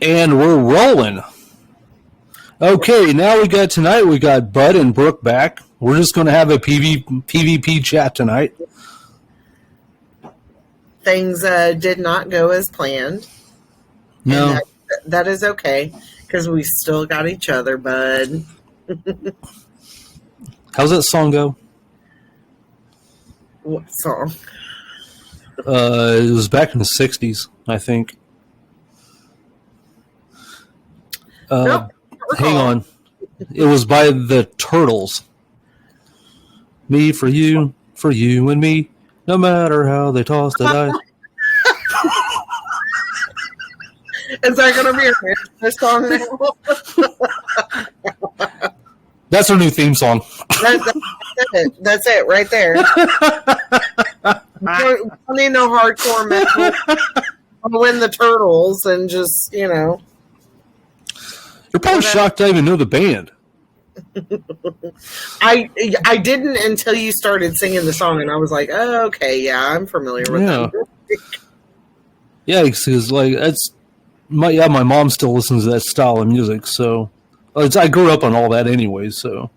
And we're rolling. Okay, now we got Bud and Brooke back. We're just going to have a PvP chat tonight. Things did not go as planned. No. And that is okay, because we still got each other, Bud. How's that song go? What song? It was back in the 60s, I think. Nope. Hang on. It was by the Turtles. Me for you and me, no matter how they toss the dice. Is that going to be a song now? That's our new theme song. That's it right there. We don't need no hardcore metal. I'll win the Turtles and just, you know. You're probably shocked I even know the band. I didn't until you started singing the song, and I was like, oh, okay, yeah, I'm familiar with that. Yeah, because like my mom still listens to that style of music, so I grew up on all that anyway. So.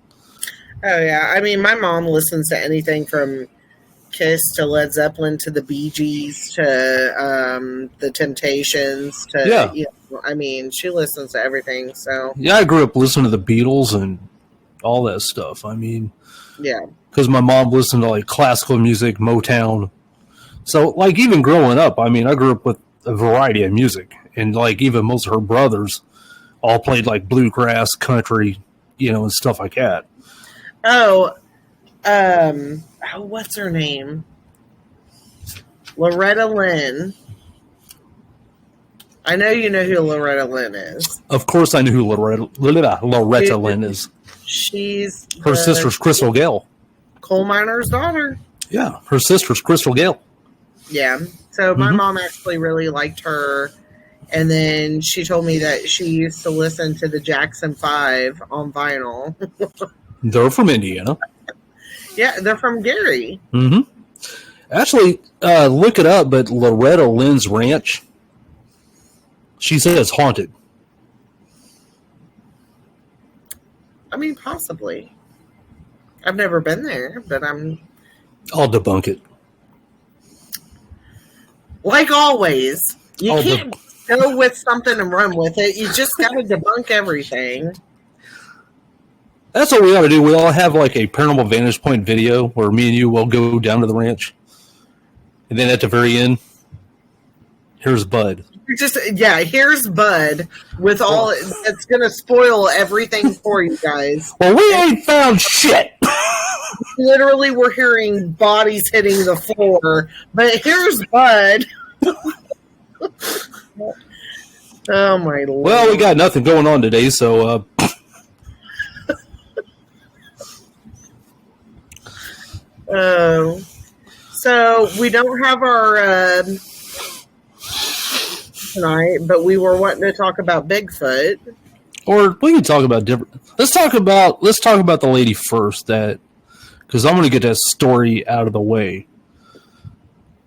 Oh yeah, I mean, my mom listens to anything from Kiss to Led Zeppelin to the Bee Gees to the Temptations to you know, I mean, she listens to everything. So yeah, I grew up listening to the Beatles and all that stuff. I mean, yeah, because my mom listened to like classical music, Motown. So like even growing up, I mean, I grew up with a variety of music, and like even most of her brothers all played like bluegrass, country, you know, and stuff like that. What's her name? Loretta Lynn. I know you know who Loretta Lynn is. Of course I knew who Loretta Lynn is. She's her sister's Crystal Gale. Coal miner's daughter. Yeah, her sister's Crystal Gale. Yeah. So my mom actually really liked her. And then she told me that she used to listen to the Jackson 5 on vinyl. They're from Indiana. Yeah, they're from Gary. Mm-hmm. Actually, look it up, but Loretta Lynn's ranch, she said it's haunted. I mean, possibly. I've never been there, but I'll debunk it. Like always, you can't go with something and run with it. You just got to debunk everything. That's what we ought to do. We all have like a Paranormal Vantage Point video where me and you will go down to the ranch. And then at the very end, here's Bud. Here's Bud with all that's going to spoil everything for you guys. Well, we ain't found shit. Literally, we're hearing bodies hitting the floor, but here's Bud. Oh, my Lord. Well, we got nothing going on today, so... So we don't have our tonight, but we were wanting to talk about Bigfoot. Or we can talk about different. Let's talk about the lady first, because I'm going to get that story out of the way.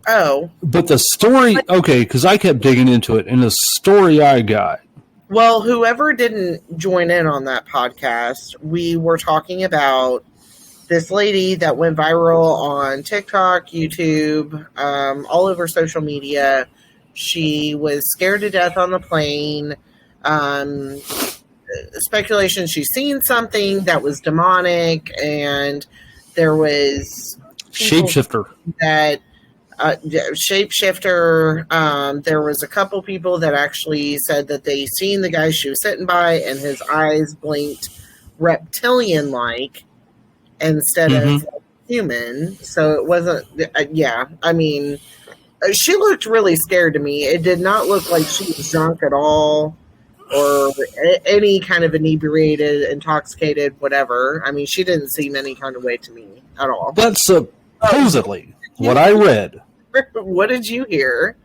Oh, but the story, okay, because I kept digging into it, and the story I got. Well, whoever didn't join in on that podcast, we were talking about this lady that went viral on TikTok, YouTube, all over social media. She was scared to death on the plane. Speculation she's seen something that was demonic, and there was shapeshifter. There was a couple people that actually said that they seen the guy she was sitting by, and his eyes blinked reptilian-like instead of human. So it wasn't. I mean, she looked really scared to me. It did not look like she was drunk at all, or any kind of inebriated, intoxicated, whatever. I mean, she didn't seem any kind of way to me at all. That's supposedly what I read. What did you hear?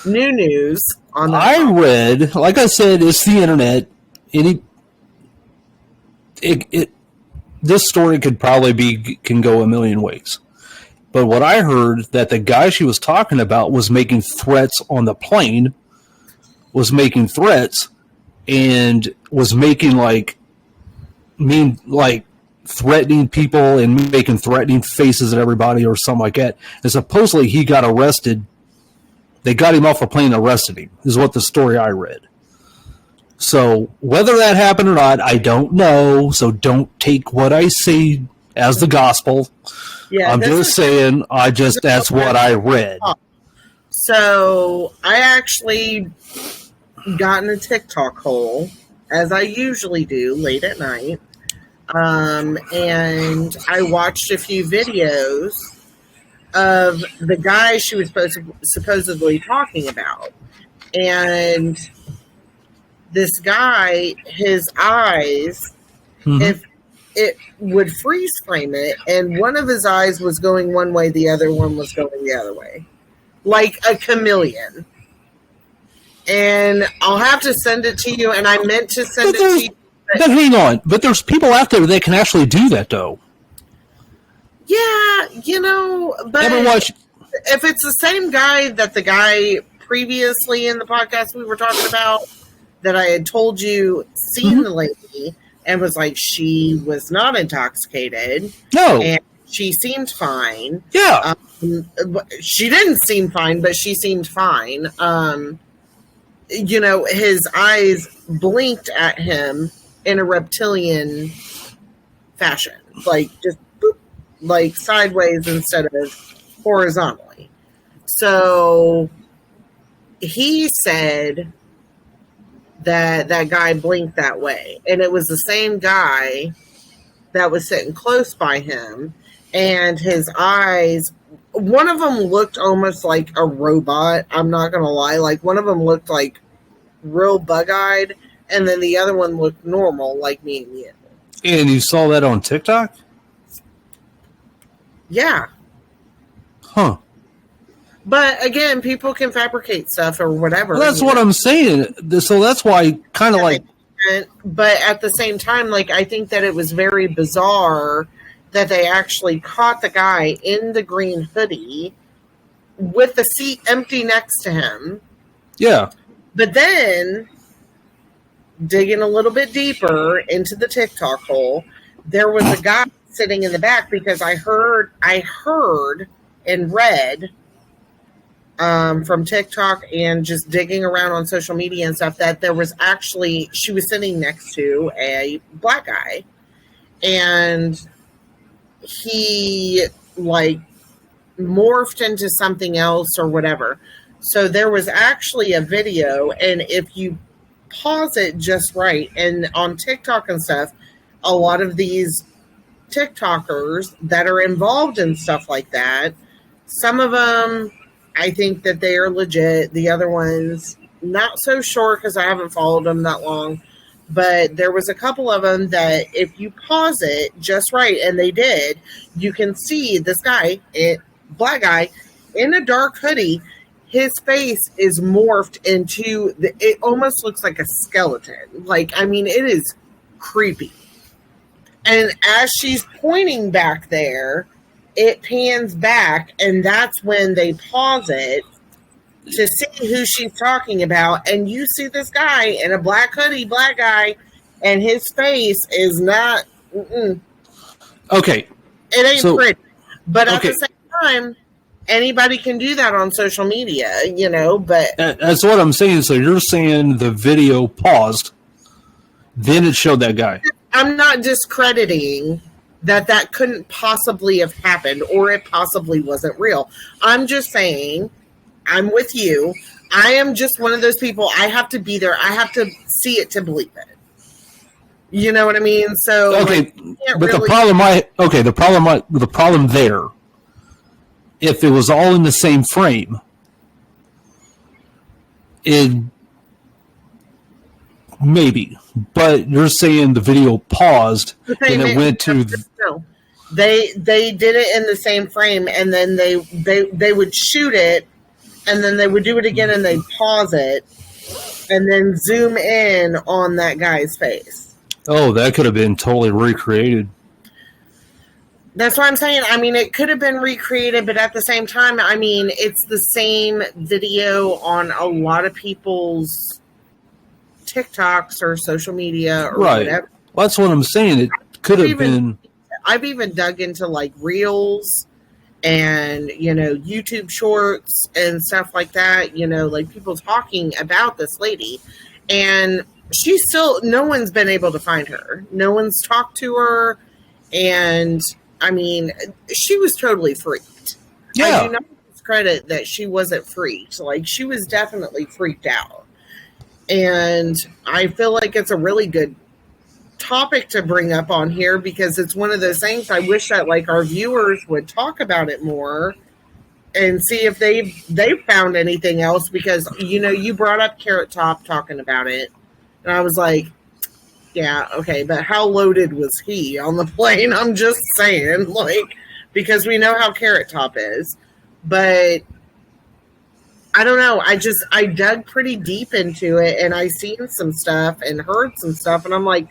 New news on that. I read, like I said, it's the internet. This story could probably can go a million ways. But what I heard, that the guy she was talking about was making threats on the plane was making threats and was making threatening people and making threatening faces at everybody or something like that. And supposedly he got arrested. They got him off a plane and arrested him, is what the story I read. So whether that happened or not, I don't know. So don't take what I say as the gospel. Yeah, I'm just saying, that's what I read. So I actually got in a TikTok hole, as I usually do late at night. And I watched a few videos of the guy she was supposedly talking about. And this guy, his eyes, if it would freeze frame it, and one of his eyes was going one way, the other one was going the other way. Like a chameleon. And I'll have to send it to you, and I meant to send it to you. But hang on. But there's people out there that can actually do that, though. Yeah, but if it's the same guy that the guy previously in the podcast we were talking about, that I had told you seen the lady and was like, she was not intoxicated. No. And she seemed fine. Yeah. She didn't seem fine, but she seemed fine. His eyes blinked at him in a reptilian fashion. Like, just boop, like sideways instead of horizontally. So he said that guy blinked that way. And it was the same guy that was sitting close by him. And his eyes, one of them looked almost like a robot. I'm not going to lie. Like, one of them looked like real bug-eyed. And then the other one looked normal, like me and you. And you saw that on TikTok? Yeah. Huh. But again, people can fabricate stuff or whatever. Well, that's what I'm saying. So that's why kind of like... But at the same time, I think that it was very bizarre that they actually caught the guy in the green hoodie with the seat empty next to him. Yeah. But then, digging a little bit deeper into the TikTok hole, there was a guy sitting in the back, because I heard and read from TikTok and just digging around on social media and stuff, that there was actually, she was sitting next to a black guy, and he morphed into something else or whatever. So there was actually a video, and if you pause it just right, and on TikTok and stuff, a lot of these TikTokers that are involved in stuff like that, some of them, I think that they are legit. The other ones, not so sure, because I haven't followed them that long. But there was a couple of them that if you pause it just right, and they did, you can see this guy, black guy, in a dark hoodie. His face is morphed into, it almost looks like a skeleton. It is creepy. And as she's pointing back there, it pans back, and that's when they pause it to see who she's talking about. And you see this guy in a black hoodie, black guy, and his face is not, Okay. It ain't pretty. But at the same time, anybody can do that on social media, but... That's what I'm saying. So you're saying the video paused, then it showed that guy. I'm not discrediting that couldn't possibly have happened, or it possibly wasn't real. I'm just saying, I'm with you. I am just one of those people. I have to be there. I have to see it to believe it. You know what I mean? So okay, but the problem there, if it was all in the same frame, maybe. But you're saying the video paused and it went to. No. They did it in the same frame, and then they would shoot it, and then they would do it again, and they pause it, and then zoom in on that guy's face. Oh, that could have been totally recreated. That's what I'm saying. It could have been recreated, but at the same time, it's the same video on a lot of people's TikToks or social media or right. whatever. Well, that's what I'm saying. It could have been. I've even dug into like reels and, YouTube shorts and stuff like that, like people talking about this lady. And she's still, no one's been able to find her. No one's talked to her. And I mean, she was totally freaked. Yeah. I do not discredit that she wasn't freaked. Like, she was definitely freaked out. And I feel like it's a really good topic to bring up on here because it's one of those things I wish that like our viewers would talk about it more and see if they've found anything else, because you brought up Carrot Top talking about it and I was like, yeah, okay, but how loaded was he on the plane? I'm just saying, like, because we know how Carrot Top is, but I don't know. I dug pretty deep into it and I seen some stuff and heard some stuff and I'm like,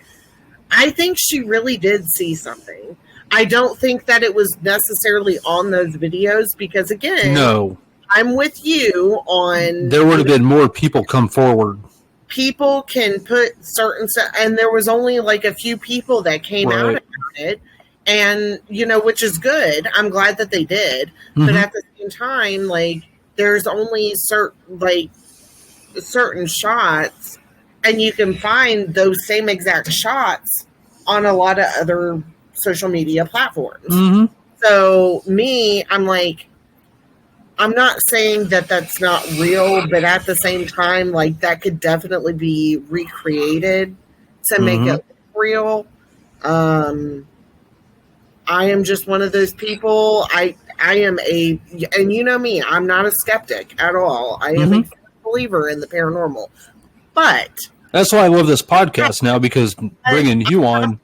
I think she really did see something. I don't think that it was necessarily on those videos because, again, no, I'm with you on. There would have been more people come forward. People can put certain stuff, and there was only like a few people that came out about it, and which is good. I'm glad that they did, but at the same time, like there's only certain shots. And you can find those same exact shots on a lot of other social media platforms. Mm-hmm. So I'm like, I'm not saying that that's not real, but at the same time, like that could definitely be recreated to make it real. I am just one of those people. I am and you know me, I'm not a skeptic at all. I am a believer in the paranormal. But that's why I love this podcast now, because bringing you on,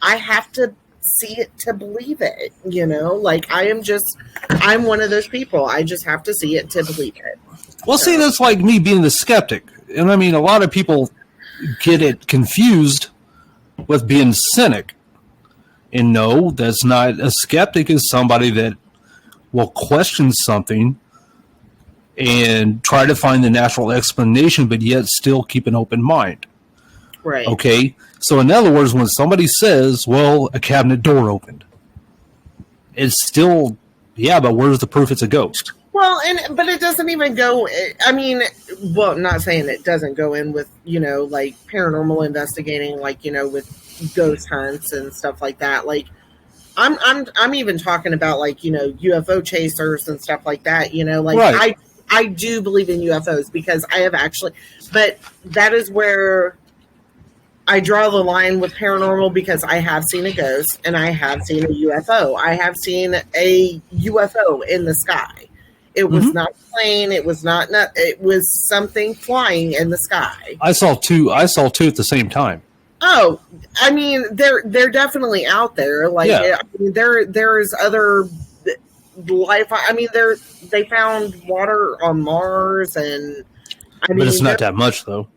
I have to see it to believe it. Like I'm one of those people. I just have to see it to believe it. Well, see, that's like me being the skeptic, and I mean, a lot of people get it confused with being cynic. And no, that's not a skeptic. Is somebody that will question something and try to find the natural explanation, but yet still keep an open mind. Right. Okay? So in other words, when somebody says, well, a cabinet door opened, it's still, yeah, but where's the proof it's a ghost? Well, but it doesn't even go, I mean, well, not saying it doesn't go in with, like paranormal investigating, like, with ghost hunts and stuff like that. Like, I'm even talking about like, UFO chasers and stuff like that, like right. I do believe in UFOs because I have actually, but that is where I draw the line with paranormal, because I have seen a ghost and I have seen a UFO. I have seen a UFO in the sky. It was not a plane. It was not, it was something flying in the sky. I saw two at the same time. Oh, I mean, they're definitely out there. Like, I mean, there's other life. I mean, they found water on Mars, and I mean, but it's not that much, though.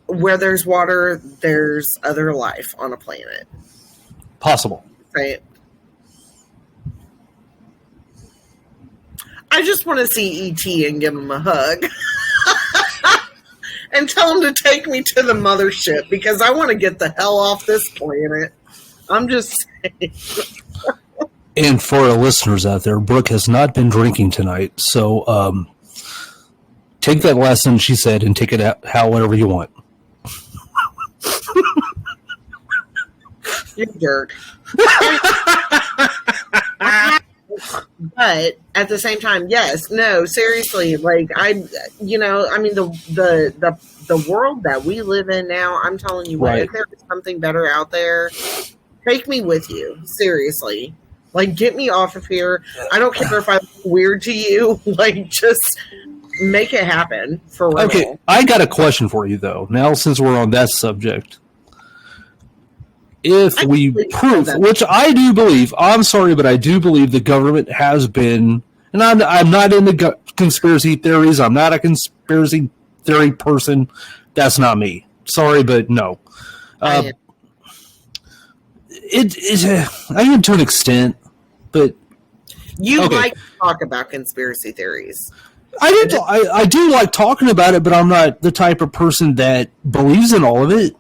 Where there's water, there's other life on a planet. Possible, right? I just want to see E.T. and give him a hug. And tell him to take me to the mothership, because I want to get the hell off this planet. I'm just saying. And for our listeners out there, Brooke has not been drinking tonight, so take that lesson she said and take it out however you want. You jerk. But at the same time, yes, no, seriously, like I mean, the world that we live in now, I'm telling you what, if there is something better out there, take me with you. Seriously. Like, get me off of here. I don't care if I'm weird to you. Like, just make it happen for real. Okay, I got a question for you, though. Now, since we're on that subject, if we prove, which I do believe, I'm sorry, but I do believe the government has been, and I'm not into conspiracy theories. I'm not a conspiracy theory person. That's not me. Sorry, but no. I am to an extent, but you like to talk about conspiracy theories. I do like talking about it, but I'm not the type of person that believes in all of it.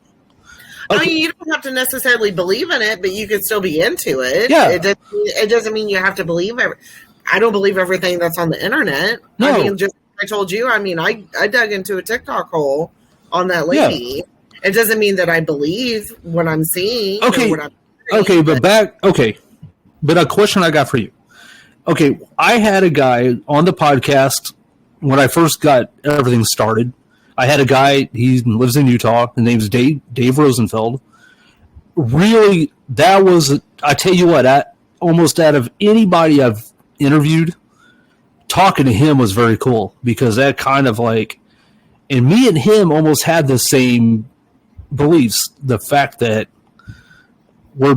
I mean, you don't have to necessarily believe in it, but you could still be into it. Yeah. It doesn't mean you have to believe I don't believe everything that's on the internet. No. I mean, just like I told you, I mean, I dug into a TikTok hole on that lady. Yeah. It doesn't mean that I believe what I'm seeing. Okay. Or what I'm hearing, but a question I got for you. Okay, I had a guy on the podcast when I first got everything started. I had a guy, he lives in Utah. His name's Dave Rosenfeld. Really, that was, I tell you what, almost out of anybody I've interviewed, talking to him was very cool because that kind of like, and me and him almost had the same beliefs. The fact that I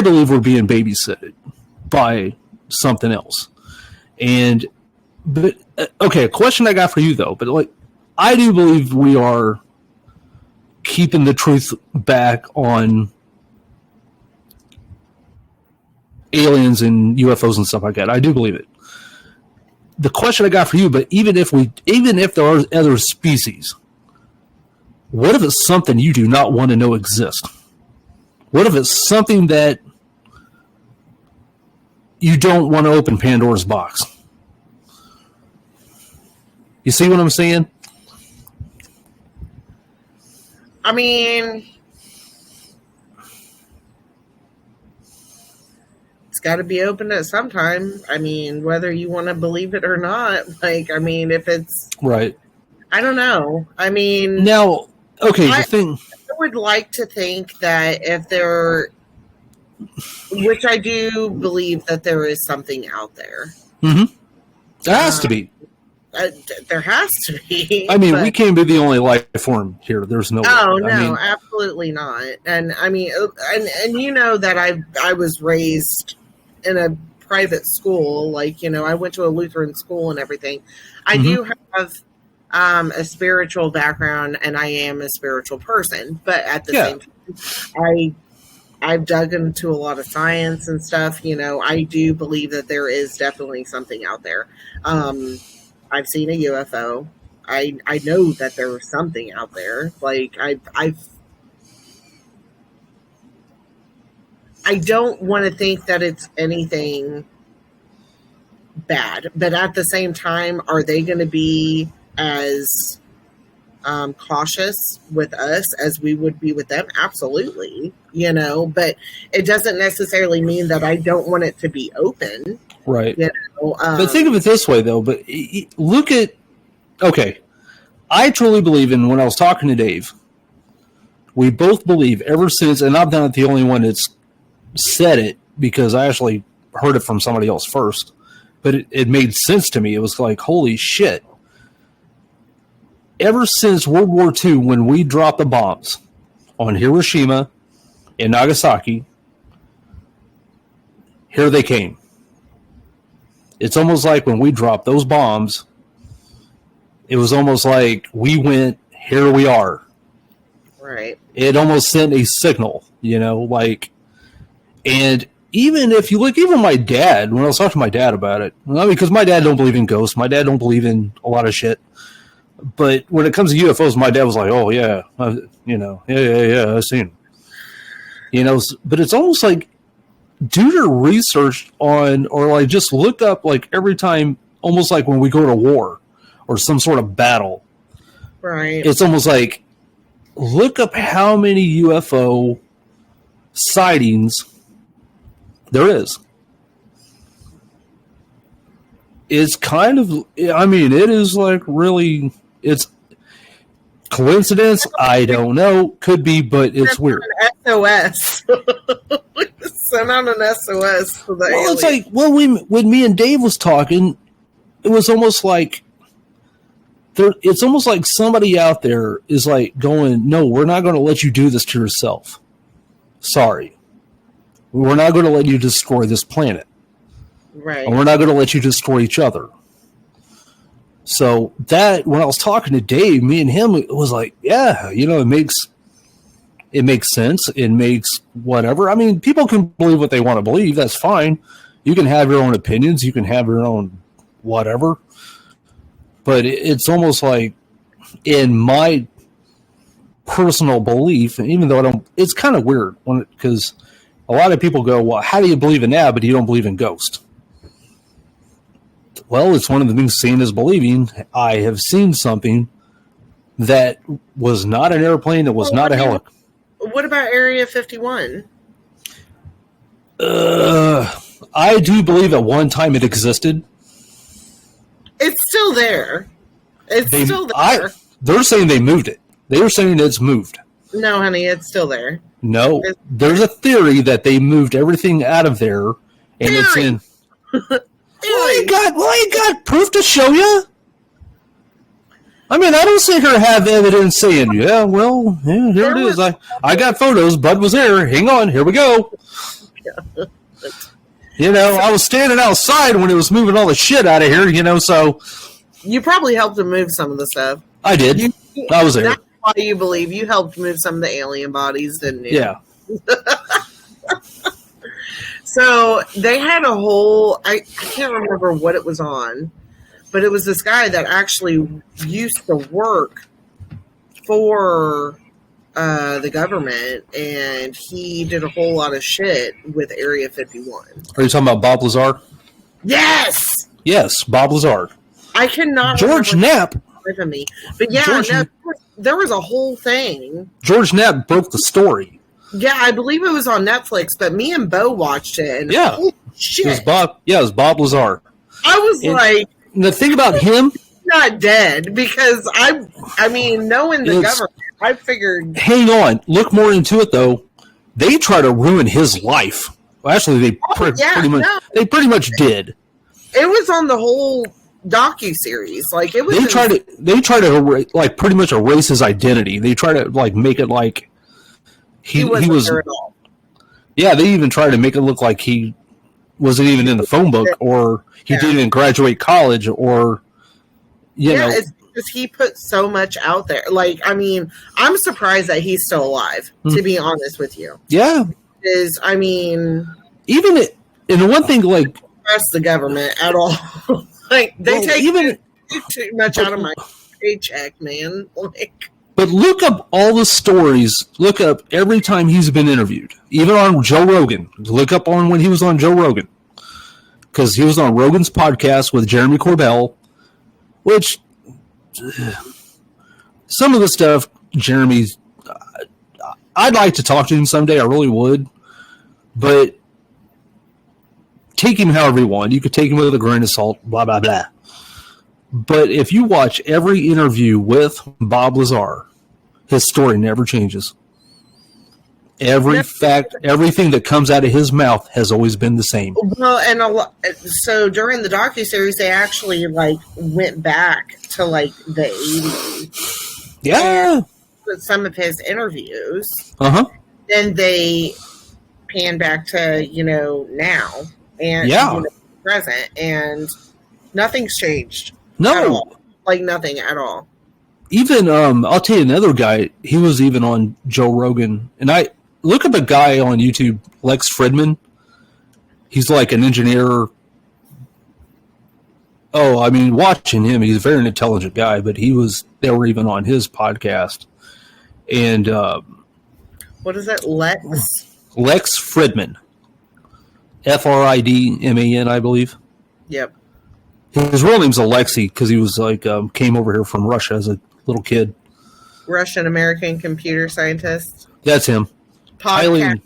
believe we're being babysitted by something else. But a question I got for you though, but like, I do believe we are keeping the truth back on aliens and UFOs and stuff like that. I do believe it. The question I got for you, but even if there are other species, what if it's something you do not want to know exists? What if it's something that you don't want to open Pandora's box? You see what I'm saying? I mean, it's got to be open at some time. I mean, whether you want to believe it or not. Like, I mean, if it's right, I don't know. I mean, now, okay, I would like to think that if there, which I do believe that there is something out there. Mm-hmm. There has to be. There has to be. I mean, we can't be the only life form here. There's no. Oh no, absolutely not. And I mean, and you know that I was raised in a private school. Like, you know, I went to a Lutheran school and everything. I do have a spiritual background, and I am a spiritual person. But at the same time, I've dug into a lot of science and stuff. You know, I do believe that there is definitely something out there. I've seen a UFO. I know that there's something out there. Like I don't want to think that it's anything bad, but at the same time, are they going to be as cautious with us as we would be with them? Absolutely, you know. But it doesn't necessarily mean that I don't want it to be open. Right. You know, but think of it this way, though. But look at, okay, I truly believe in, when I was talking to Dave, we both believe ever since, and I'm not the only one that's said it because I actually heard it from somebody else first, but it made sense to me. It was like, holy shit. Ever since World War II, when we dropped the bombs on Hiroshima and Nagasaki, here they came. It's almost like when we dropped those bombs, it was almost like we went, here we are. Right. It almost sent a signal, you know, like, and even if you look, even my dad, when I was talking to my dad about it, because my dad don't believe in ghosts, my dad don't believe in a lot of shit. But when it comes to UFOs, my dad was like, oh, yeah, you know, yeah, I've seen them. You know, but it's almost like, do your research on, or like just look up, like every time, almost like when we go to war or some sort of battle. Right. It's almost like, look up how many UFO sightings there is. It's kind of, I mean, it is like really, it's coincidence. I don't know. Could be, but it's weird. SOS. Send out an SOS for the alien. It's like, when me and Dave was talking, it was almost like, it's almost like somebody out there is like going, no, we're not going to let you do this to yourself. Sorry. We're not going to let you destroy this planet. Right. And we're not going to let you destroy each other. So that, when I was talking to Dave, me and him, it was like, yeah, you know, it makes sense. It makes whatever. I mean, people can believe what they want to believe. That's fine. You can have your own opinions. You can have your own whatever. but it's almost like, in my personal belief, even though I don't, it's kind of weird because a lot of people go, well, how do you believe in that, but you don't believe in ghosts? Well, it's one of the things seeing is believing. I have seen something that was not an airplane, it was not a helicopter. What about Area 51? I do believe at one time it existed. It's still there. It's still there. They're saying they moved it. They're saying it's moved. No, honey, it's still there. No, there's a theory that they moved everything out of there, and it's in. Well, I got proof to show you. I mean, I don't see her have evidence saying, yeah, well, yeah, here it is. I got photos. Bud was there. Hang on, here we go. You know, I was standing outside when it was moving all the shit out of here, you know, so. You probably helped him move some of the stuff. I did. I was there. That's why you believe you helped move some of the alien bodies, didn't you? Yeah. So they had a whole, I can't remember what it was on, but it was this guy that actually used to work for the government, and he did a whole lot of shit with Area 51. Are you talking about Bob Lazar? Yes! Yes, Bob Lazar. I cannot George Knapp. Me. But yeah, there was a whole thing. George Knapp broke the story. Yeah, I believe it was on Netflix, but me and Bo watched it. And yeah. Shit. It was Bob. Yeah, it was Bob Lazar. I was like, the thing about him, not dead, because I mean, knowing the government, I figured. Hang on, look more into it though. They try to ruin his life. Well, actually, they pretty much did. It was on the whole docu-series. Like it was. They try to like pretty much erase his identity. They try to like make it like he was there at all. Yeah, they even try to make it look like he wasn't even in the phone book, or he didn't even graduate college, or you know. It's because he put so much out there. Like, I mean, I'm surprised that he's still alive. To be honest with you, yeah, I mean, even and the one thing like trust the government at all. Like they take too much out of my paycheck, man. Like. But look up all the stories. Look up every time he's been interviewed. Even on Joe Rogan. Look up on when he was on Joe Rogan. Because he was on Rogan's podcast with Jeremy Corbell. Which, some of the stuff, Jeremy's... I'd like to talk to him someday. I really would. But take him however you want. You could take him with a grain of salt, blah, blah, blah. But if you watch every interview with Bob Lazar, his story never changes. Every fact, everything that comes out of his mouth has always been the same. Well, and so during the docuseries, they actually like went back to like the 80s. Yeah. With some of his interviews. Then they pan back to, now and present, and nothing's changed. No, like nothing at all. Even I'll tell you another guy. He was even on Joe Rogan, and I look up a guy on YouTube, Lex Fridman. He's like an engineer. Oh, I mean, watching him, he's a very intelligent guy. But they were even on his podcast, and what is it, Lex Fridman, Fridman, I believe. Yep. His real name's Alexei because he was like came over here from Russia as a little kid. Russian American computer scientist. That's him. Podcaster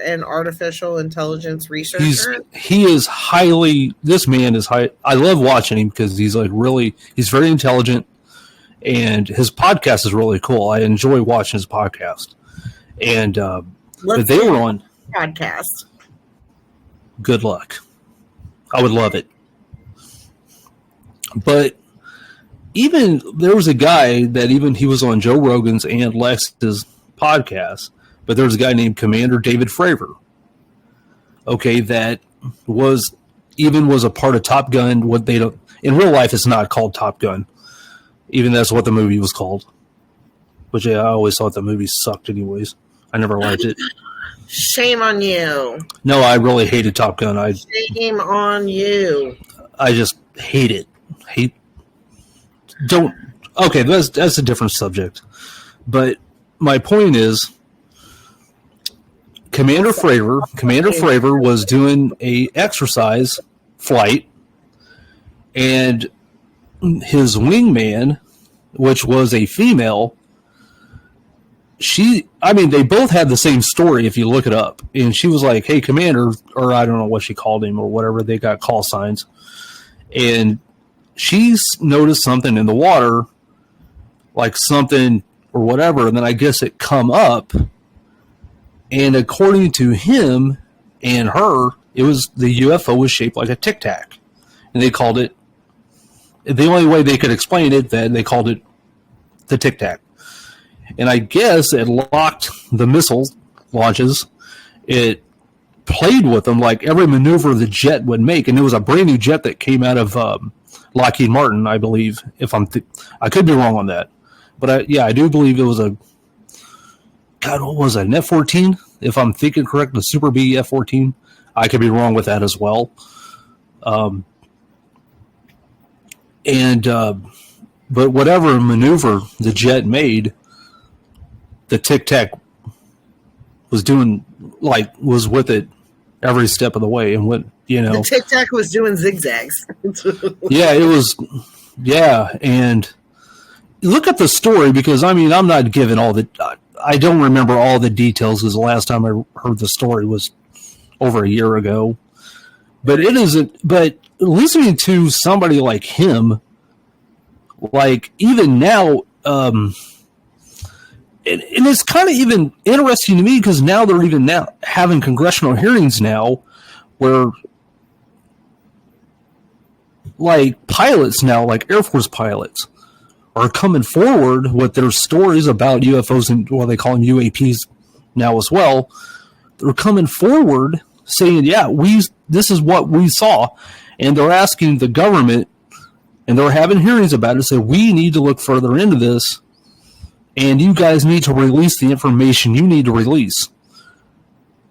and artificial intelligence researcher. This man is high. I love watching him because he's very intelligent, and his podcast is really cool. I enjoy watching his podcast. And but they were on podcast. Good luck. I would love it. But even there was a guy that he was on Joe Rogan's and Lex's podcast, but there was a guy named Commander David Fravor. Okay, that was a part of Top Gun. What they don't in real life, it's not called Top Gun. Even that's what the movie was called. Which I always thought the movie sucked anyways. I never liked it. Shame on you. No, I really hated Top Gun. Shame on you. I just hate it. don't. Okay, that's a different subject. But my point is, Commander Fravor was doing a exercise flight, and his wingman, which was a female, they both had the same story if you look it up. And she was like, "Hey, Commander," or I don't know what she called him or whatever. They got call signs. And she's noticed something in the water, like something or whatever. And then I guess it come up. And according to him and her, the UFO was shaped like a Tic Tac. And they called it, the only way they could explain it, then they called it the Tic Tac. And I guess it locked the missile launches. It played with them like every maneuver the jet would make. And it was a brand new jet that came out of Lockheed Martin, I believe. I could be wrong on that. But I do believe it was what was it, an F-14? If I'm thinking correct, the Super B F-14. I could be wrong with that as well. But whatever maneuver the jet made, the Tic Tac was with it every step of the way. And the Tic Tac was doing zigzags. Yeah, it was. Yeah. And look at the story, because I'm not giving I don't remember all the details, because the last time I heard the story was over a year ago. But but listening to somebody like him, like even now, and it's kind of even interesting to me, because now they're even now having congressional hearings now where like pilots now, like Air Force pilots, are coming forward with their stories about UFOs and what they call them UAPs now as well. They're coming forward saying, this is what we saw. And they're asking the government, and they're having hearings about it, say, we need to look further into this, and you guys need to release the information you need to release.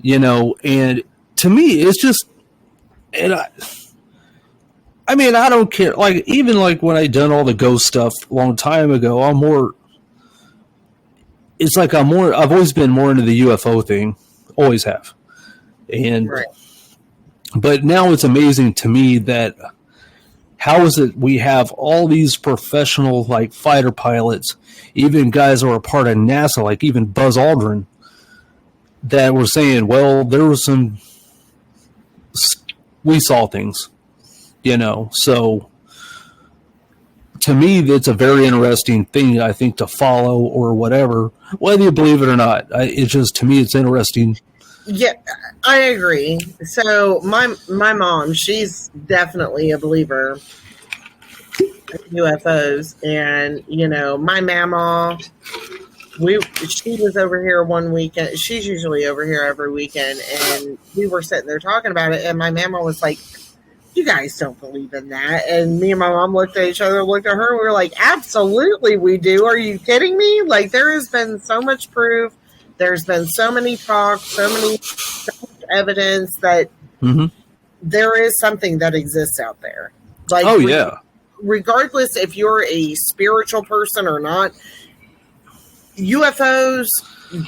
And to me, it's just, and I don't care. Like, even like when I done all the ghost stuff a long time ago, I've always been more into the UFO thing. Always have. And, right. But now it's amazing to me that how is it we have all these professional, like, fighter pilots, even guys who are a part of NASA, like even Buzz Aldrin, that were saying, well, there was we saw things. So to me, that's a very interesting thing, I think, to follow or whatever, whether you believe it or not. It's just, to me, it's interesting. Yeah, I agree. So my mom, she's definitely a believer in UFOs. And, my mama, she was over here one weekend. She's usually over here every weekend. And we were sitting there talking about it. And my mama was like, you guys don't believe in that. And me and my mom looked at each other, looked at her, and we were like, absolutely we do. Are you kidding me? Like, there has been so much proof. There's been so many talks, so much evidence that there is something that exists out there. Like, regardless if you're a spiritual person or not, UFOs,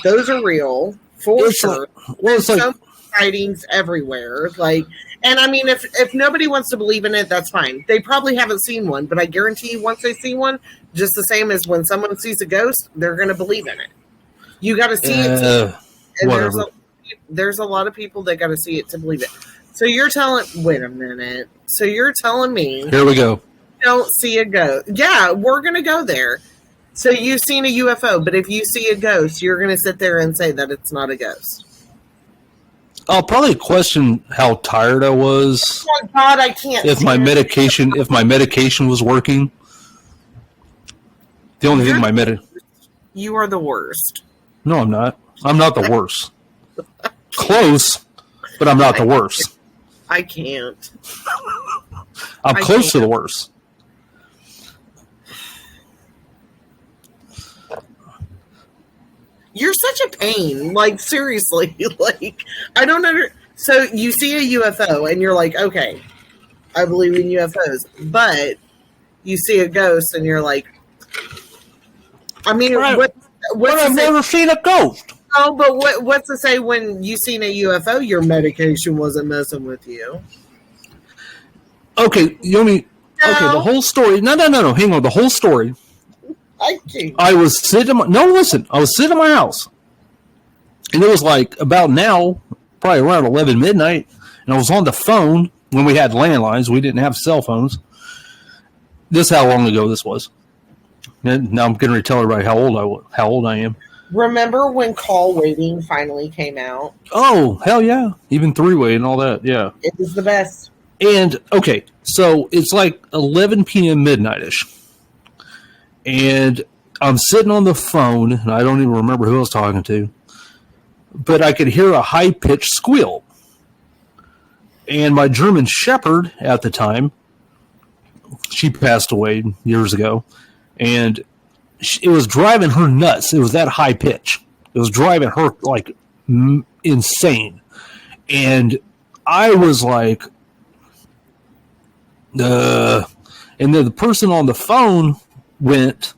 those are real for sure. There's so many sightings everywhere. Like, and I mean, if nobody wants to believe in it, that's fine. They probably haven't seen one, but I guarantee you, once they see one, just the same as when someone sees a ghost, they're going to believe in it. You got to see it. And there's a lot of people that got to see it to believe it. So wait a minute. So you're telling me. Here we go. You don't see a ghost. Yeah, we're going to go there. So you've seen a UFO, but if you see a ghost, you're going to sit there and say that it's not a ghost. I'll probably question how tired I was. Oh my God, I can't. If my medication was working. The only thing you are the worst. No, I'm not. I'm not the worst. Close, but I'm not the worst. I can't. I'm close to the worst. You're such a pain. Like, seriously. Like, I don't So you see a UFO and you're like, okay, I believe in UFOs. But you see a ghost and you're like, I mean, Right. what's I've never seen a ghost. Oh, but what's to say when you seen a UFO, your medication wasn't messing with you? Okay, you know me. No. Okay, the whole story. No. Hang on, the whole story. I was sitting. I was sitting in my house, and it was like about now, probably around 11 midnight, and I was on the phone when we had landlines. We didn't have cell phones. This is how long ago this was. And now I'm going to tell everybody how old I am. Remember when call waiting finally came out? Oh, hell yeah. Even three-way and all that, yeah. It was the best. And, okay, so it's like 11 p.m. midnight-ish. And I'm sitting on the phone, and I don't even remember who I was talking to, but I could hear a high-pitched squeal. And my German Shepherd at the time, she passed away years ago, and it was driving her nuts. It was that high pitch. It was driving her like insane. And I was like, and then the person on the phone went,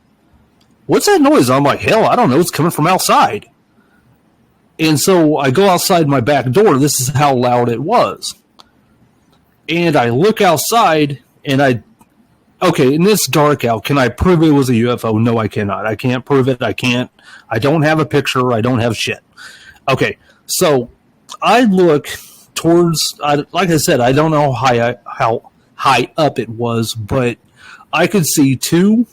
"What's that noise?" I'm like, "Hell, I don't know. It's coming from outside." And so I go outside my back door. This is how loud it was. And I look outside, and okay, and it's dark out. Can I prove it was a UFO? No, I cannot. I can't prove it. I can't. I don't have a picture. I don't have shit. Okay, so I look towards, like I said, I don't know how high up it was, but I could see two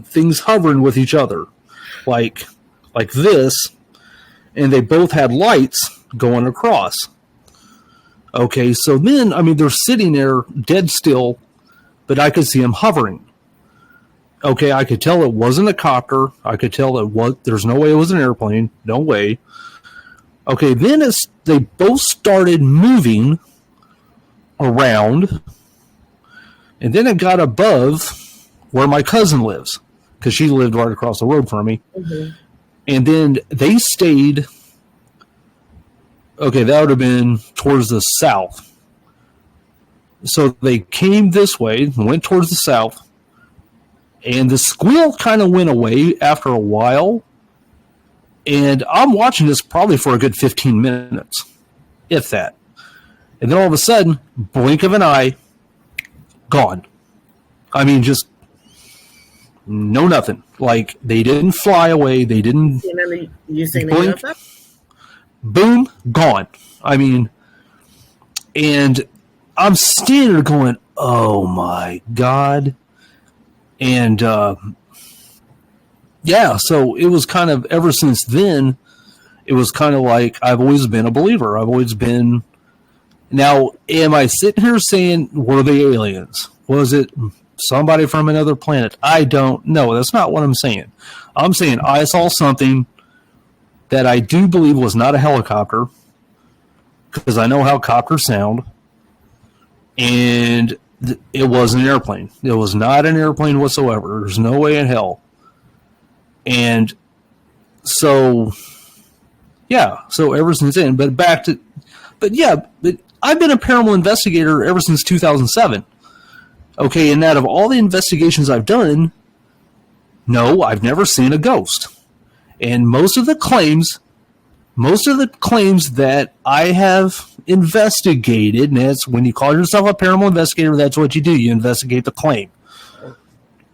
things hovering with each other, like this, and they both had lights going across. Okay, so then, I mean, they're sitting there dead still, but I could see them hovering. Okay, I could tell it wasn't a copter. I could tell there's no way it was an airplane. No way. Okay, then they both started moving around, and then it got above where my cousin lives, because she lived right across the road from me. Mm-hmm. And then they stayed, okay, that would have been towards the south. So they came this way, went towards the south, and the squeal kind of went away after a while. And I'm watching this probably for a good 15 minutes, if that. And then all of a sudden, blink of an eye, gone. I mean, just no nothing. Like, they didn't fly away. They didn't blink. Boom, gone. I mean, and I'm standing there going, oh my God. And, yeah, so it was kind of, ever since then, it was kind of like, I've always been a believer. I've always been. Now, am I sitting here saying, were they aliens? Was it somebody from another planet? I don't know. That's not what I'm saying. I'm saying I saw something that I do believe was not a helicopter, because I know how copters sound, and it was an airplane. It was not an airplane whatsoever. There's no way in hell. And so, yeah, so ever since then, but I've been a paranormal investigator ever since 2007. Okay, and out of all the investigations I've done, no, I've never seen a ghost. And most of the claims that I have investigated, and that's when you call yourself a paranormal investigator, that's what you do. You investigate the claim.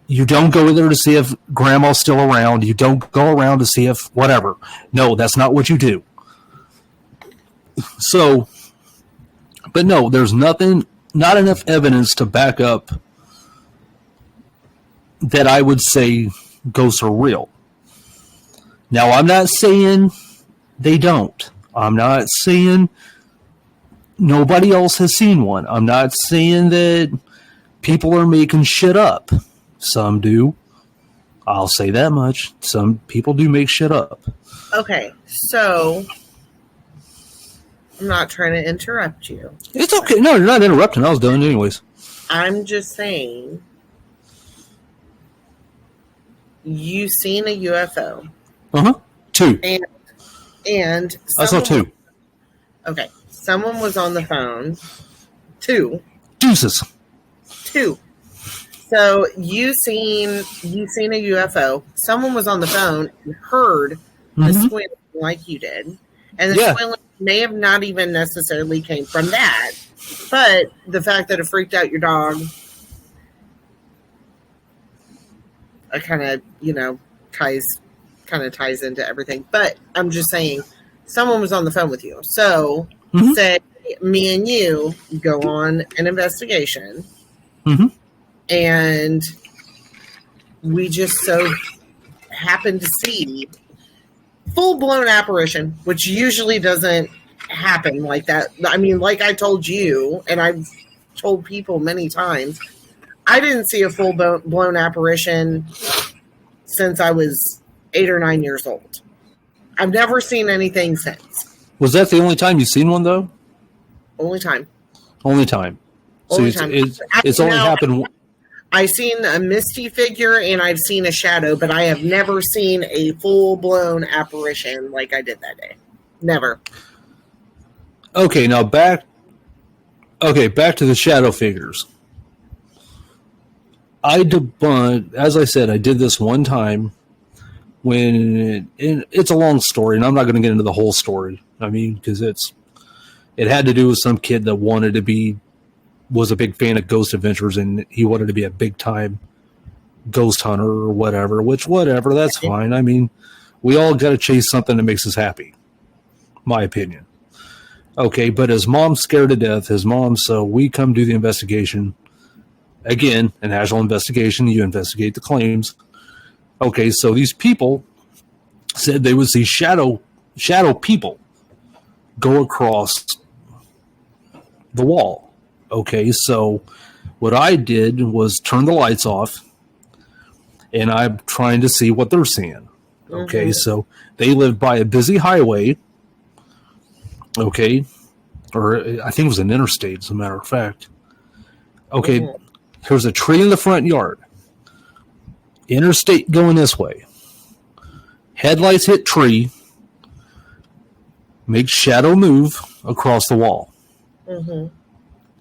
You don't go there to see if grandma's still around. You don't go around to see if whatever. No, that's not what you do. So, but no, there's not enough evidence to back up that I would say ghosts are real. Now, I'm not saying they don't. I'm not saying nobody else has seen one. I'm not saying that people are making shit up. Some do. I'll say that much. Some people do make shit up. Okay, so I'm not trying to interrupt you. It's okay. No, you're not interrupting. I was done anyways. I'm just saying, you seen a UFO. Uh-huh. 2. And I saw 2. Okay. Someone was on the phone. 2. Jesus. Two. So you seen a UFO. Someone was on the phone and heard the squealing like you did. And the squealing may have not even necessarily came from that. But the fact that it freaked out your dog, it kind of, ties into everything. But I'm just saying, someone was on the phone with you. So say me and you go on an investigation. And we just so happen to see full-blown apparition, which usually doesn't happen like that. I mean, like I told you, and I've told people many times, I didn't see a full-blown apparition since I was 8 or 9 years old. I've never seen anything since. Was that the only time you've seen one, though? Only time. Only time. So it's only happened. I've seen a misty figure and I've seen a shadow, but I have never seen a full-blown apparition like I did that day. Never. Okay, now back to the shadow figures. As I said, I did this one time it's a long story, and I'm not going to get into the whole story. I mean, because it had to do with some kid that was a big fan of Ghost Adventures, and he wanted to be a big time ghost hunter or whatever, that's fine. I mean, we all got to chase something that makes us happy, my opinion. Okay, but his mom's scared to death, so we come do the investigation. Again, an actual investigation, you investigate the claims. Okay, so these people said they would see shadow people go across the wall. Okay, so what I did was turn the lights off, and I'm trying to see what they're seeing. Okay, so they lived by a busy highway. Okay, or I think it was an interstate, as a matter of fact. Okay, there's a tree in the front yard. Interstate going this way. Headlights hit tree. Make shadow move across the wall.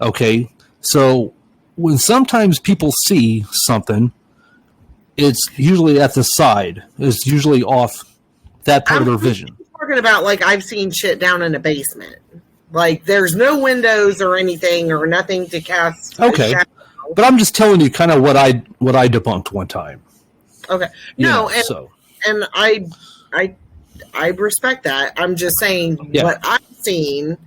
Okay, so when sometimes people see something, it's usually at the side. It's usually off that part of their vision. Talking about like I've seen shit down in a basement. Like there's no windows or anything or nothing to cast. Okay, but I'm just telling you kind of what I debunked one time. Okay, and I respect that. I'm just saying what I've seen.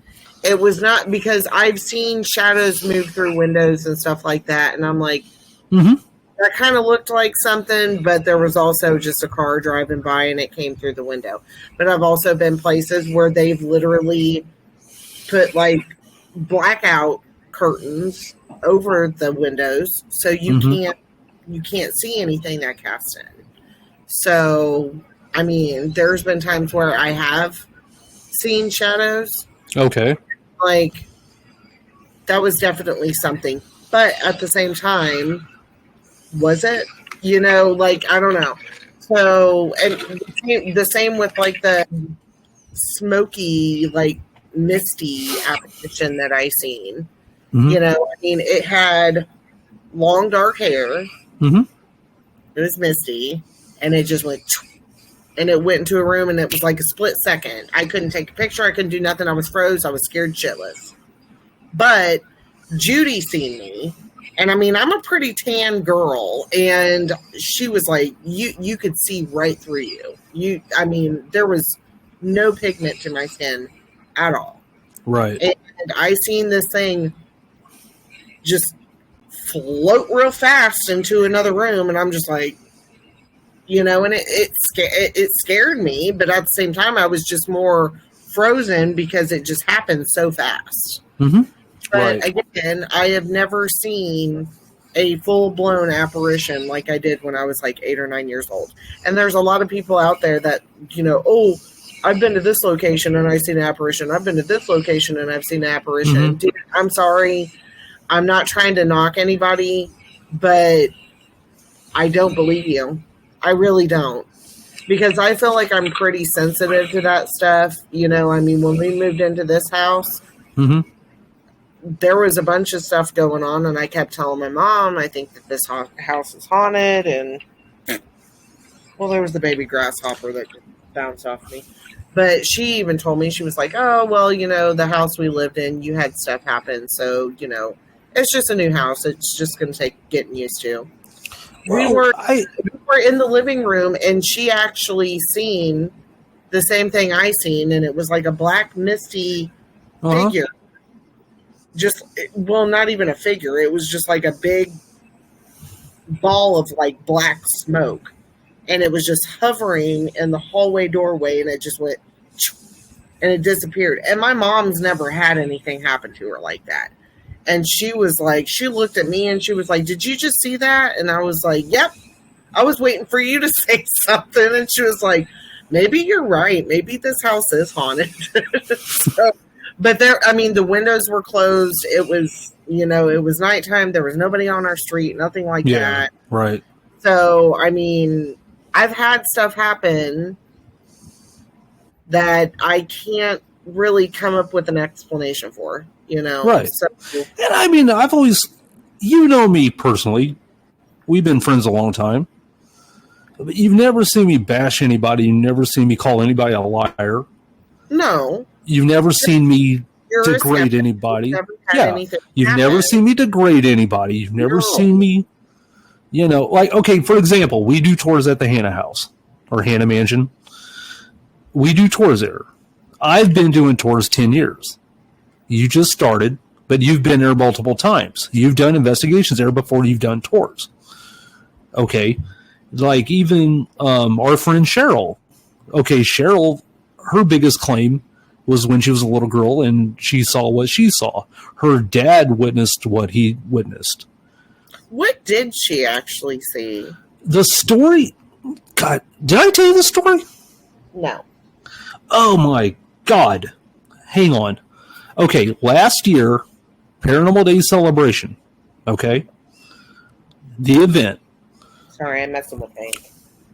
It was not because I've seen shadows move through windows and stuff like that, and I'm like, that kind of looked like something, but there was also just a car driving by and it came through the window. But I've also been places where they've literally put like blackout curtains over the windows so you can't see anything that casts in. So, I mean, there's been times where I have seen shadows. Okay. Like, that was definitely something. But at the same time, was it? I don't know. So, and the same with, like, the smoky, like, misty apparition that I seen. It had long, dark hair. It was misty. And it just went... And it went into a room, and it was like a split second. I couldn't take a picture. I couldn't do nothing. I was froze. I was scared shitless. But Judy seen me, and I mean, I'm a pretty tan girl, and she was like, "You could see right through you. There was no pigment to my skin at all." Right. And I seen this thing just float real fast into another room, and I'm just like. And it scared me, but at the same time, I was just more frozen because it just happened so fast. But again, I have never seen a full-blown apparition like I did when I was like 8 or 9 years old. And there's a lot of people out there that, I've been to this location and I've seen an apparition. I've been to this location and I've seen an apparition. Dude, I'm sorry. I'm not trying to knock anybody, but I don't believe you. I really don't. Because I feel like I'm pretty sensitive to that stuff. When we moved into this house, there was a bunch of stuff going on, and I kept telling my mom, I think that this house is haunted, and well, there was the baby grasshopper that bounced off me. But she even told me, she was like, oh, well, the house we lived in, you had stuff happen. So, it's just a new house. It's just going to take getting used to. We were in the living room, and she actually seen the same thing I seen, and it was like a black, misty figure. Not even a figure. It was just like a big ball of like black smoke. And it was just hovering in the hallway doorway, and it just went, and it disappeared. And my mom's never had anything happen to her like that. And she was like, she looked at me and she was like, did you just see that? And I was like, yep. I was waiting for you to say something. And she was like, maybe you're right. Maybe this house is haunted. But the windows were closed. It was, it was nighttime. There was nobody on our street, nothing like that. Right. So, I've had stuff happen that I can't really come up with an explanation for, Right. So, and I've always, me personally, we've been friends a long time, but you've never seen me bash anybody. You've never seen me call anybody a liar. No. You've never seen me degrade anybody. You've never seen me degrade anybody. You've never seen me, okay, for example, we do tours at the Hannah house or Hannah Mansion. We do tours there. I've been doing tours 10 years. You just started, but you've been there multiple times. You've done investigations there before you've done tours. Okay. Like even our friend Cheryl. Okay, Cheryl, her biggest claim was when she was a little girl and she saw what she saw. Her dad witnessed what he witnessed. What did she actually see? The story, God, did I tell you the story? No. Oh my God. Hang on. Okay, last year, Paranormal Day Celebration. Okay? The event. Sorry, I'm messing with things.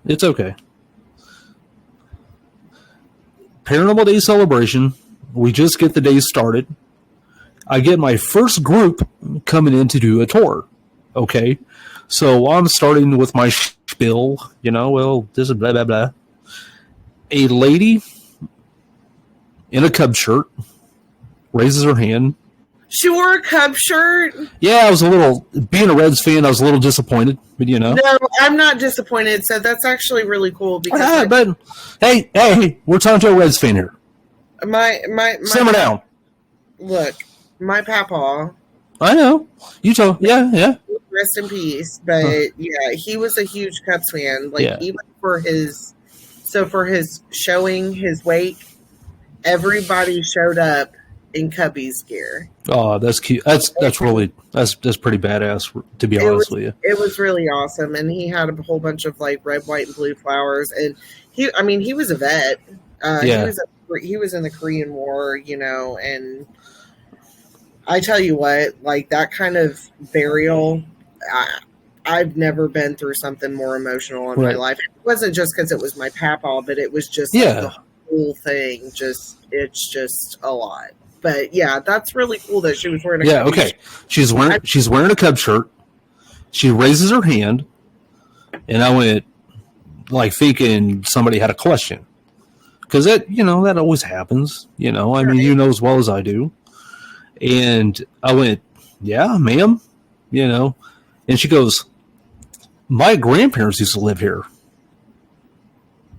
It's okay. Paranormal Day Celebration. We just get the day started. I get my first group coming in to do a tour. Okay? So I'm starting with my spiel. This is blah, blah, blah. A lady in a Cub shirt raises her hand. She wore a Cub shirt? Yeah, being a Reds fan, I was a little disappointed, but No, I'm not disappointed, so that's actually really cool because but hey, we're talking to a Reds fan here. My Simmer down. Look, my papa. I know. You told, yeah. Rest in peace, but yeah, he was a huge Cubs fan. Even for his showing, his wake, everybody showed up in Cubbies gear. Oh, that's cute. That's pretty badass, to be honest with you. It was really awesome, and he had a whole bunch of like red, white, and blue flowers. And he was a vet. He was in the Korean War, and I tell you what, like that kind of burial, I've never been through something more emotional in my life. It wasn't just because it was my papa, but it was just the whole thing. It's just a lot. But yeah, that's really cool that she was wearing a Cub shirt. She's wearing a Cub shirt. She raises her hand, and I went like thinking somebody had a question. Because that always happens. As well as I do. And I went, yeah, ma'am, and she goes, my grandparents used to live here.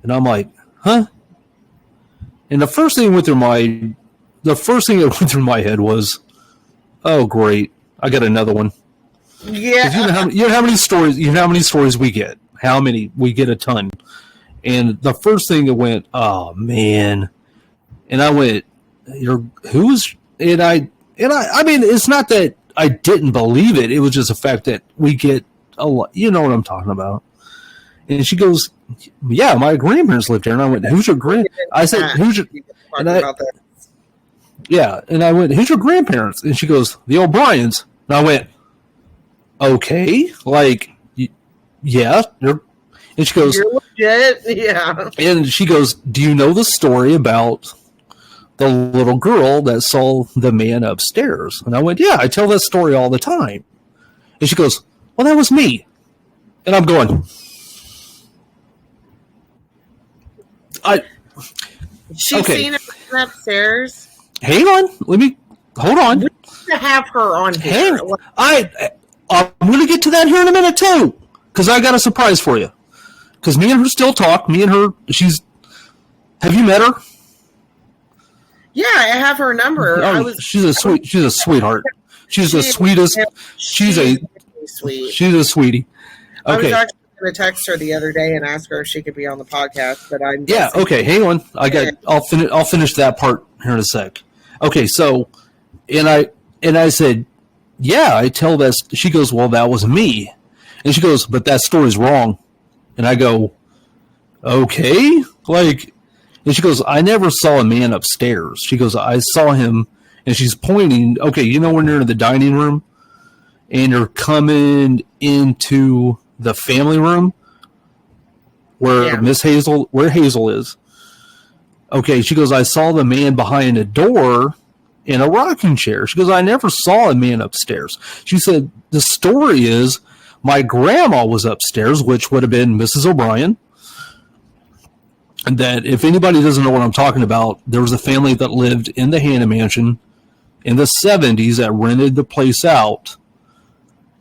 And I'm like, huh? And the first thing that went through my head was, oh, great, I got another one. Yeah. You know how many stories we get? How many? We get a ton. And the first thing that went, oh man. And I went, it's not that I didn't believe it. It was just the fact that we get a lot. You know what I'm talking about. And she goes, yeah, my grandparents lived here. And I went, who's your I said, who's your, and I went, who's your grandparents? And she goes, the O'Briens. And I went, okay, like, yeah. And she goes, you're legit, yeah. And she goes, do you know the story about the little girl that saw the man upstairs. And I went, yeah, I tell that story all the time. And she goes, well, that was me. And I'm going, She's seen it upstairs. Hang on. Hold on. We need to have her on here. I'm going to get to that here in a minute, too. Because I got a surprise for you. Because me and her still talk. Me and her, have you met her? Yeah, I have her number. She's a sweetheart. She's the sweetest. She's a sweetie. Okay. I was actually going to text her the other day and ask her if she could be on the podcast, but I'm okay. Hang on. I'll finish that part here in a sec. Okay, so and I said, yeah, I tell that. She goes, well, that was me, and she goes, but that story's wrong, and I go, okay, and she goes, I never saw a man upstairs. She goes, I saw him, and she's pointing. Okay, you know when you're in the dining room and you're coming into the family room where where Hazel is. Okay, she goes, I saw the man behind a door in a rocking chair. She goes, I never saw a man upstairs. She said, the story is my grandma was upstairs, which would have been Mrs. O'Brien. And that if anybody doesn't know what I'm talking about, there was a family that lived in the Hannah Mansion in the 70s that rented the place out,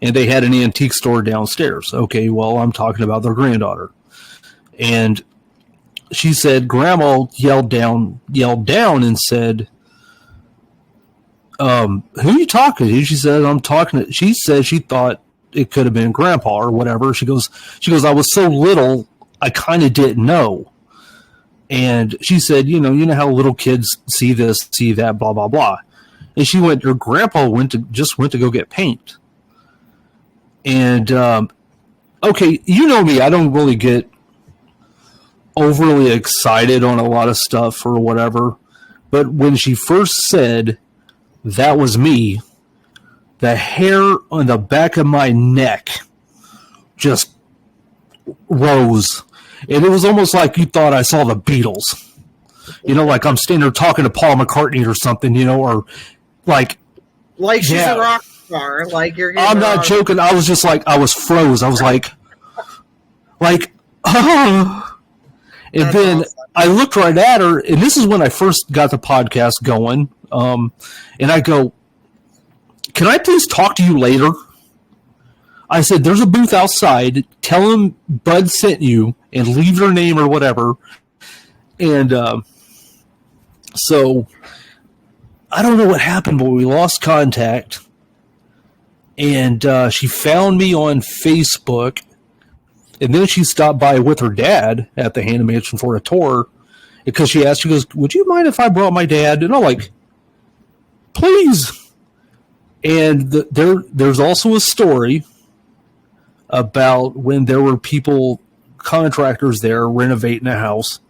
and they had an antique store downstairs. Okay, well, I'm talking about their granddaughter. And she said Grandma yelled down and said, who are you talking to? She said, I'm talking to, she said she thought it could have been Grandpa or whatever. She goes, I was so little, I kind of didn't know. And she said, you know how little kids see this, see that, blah, blah, blah. And her grandpa went to go get paint. And, okay, you know me, I don't really get overly excited on a lot of stuff or whatever. But when she first said that was me, the hair on the back of my neck just rose. And it was almost like you thought I saw the Beatles. Like I'm standing there talking to Paul McCartney or something, or like she's a rock star. Like you're. I'm not joking. I was just I was froze. I was like, oh. And that's then awesome. I looked right at her, and this is when I first got the podcast going. And I go, can I please talk to you later? I said, there's a booth outside. Tell him Bud sent you and leave your name or whatever. And so I don't know what happened, but we lost contact. And she found me on Facebook. And then she stopped by with her dad at the Hannah Mansion for a tour. Because she goes, would you mind if I brought my dad? And I'm like, please. And there's also a story about when there were contractors there renovating a house,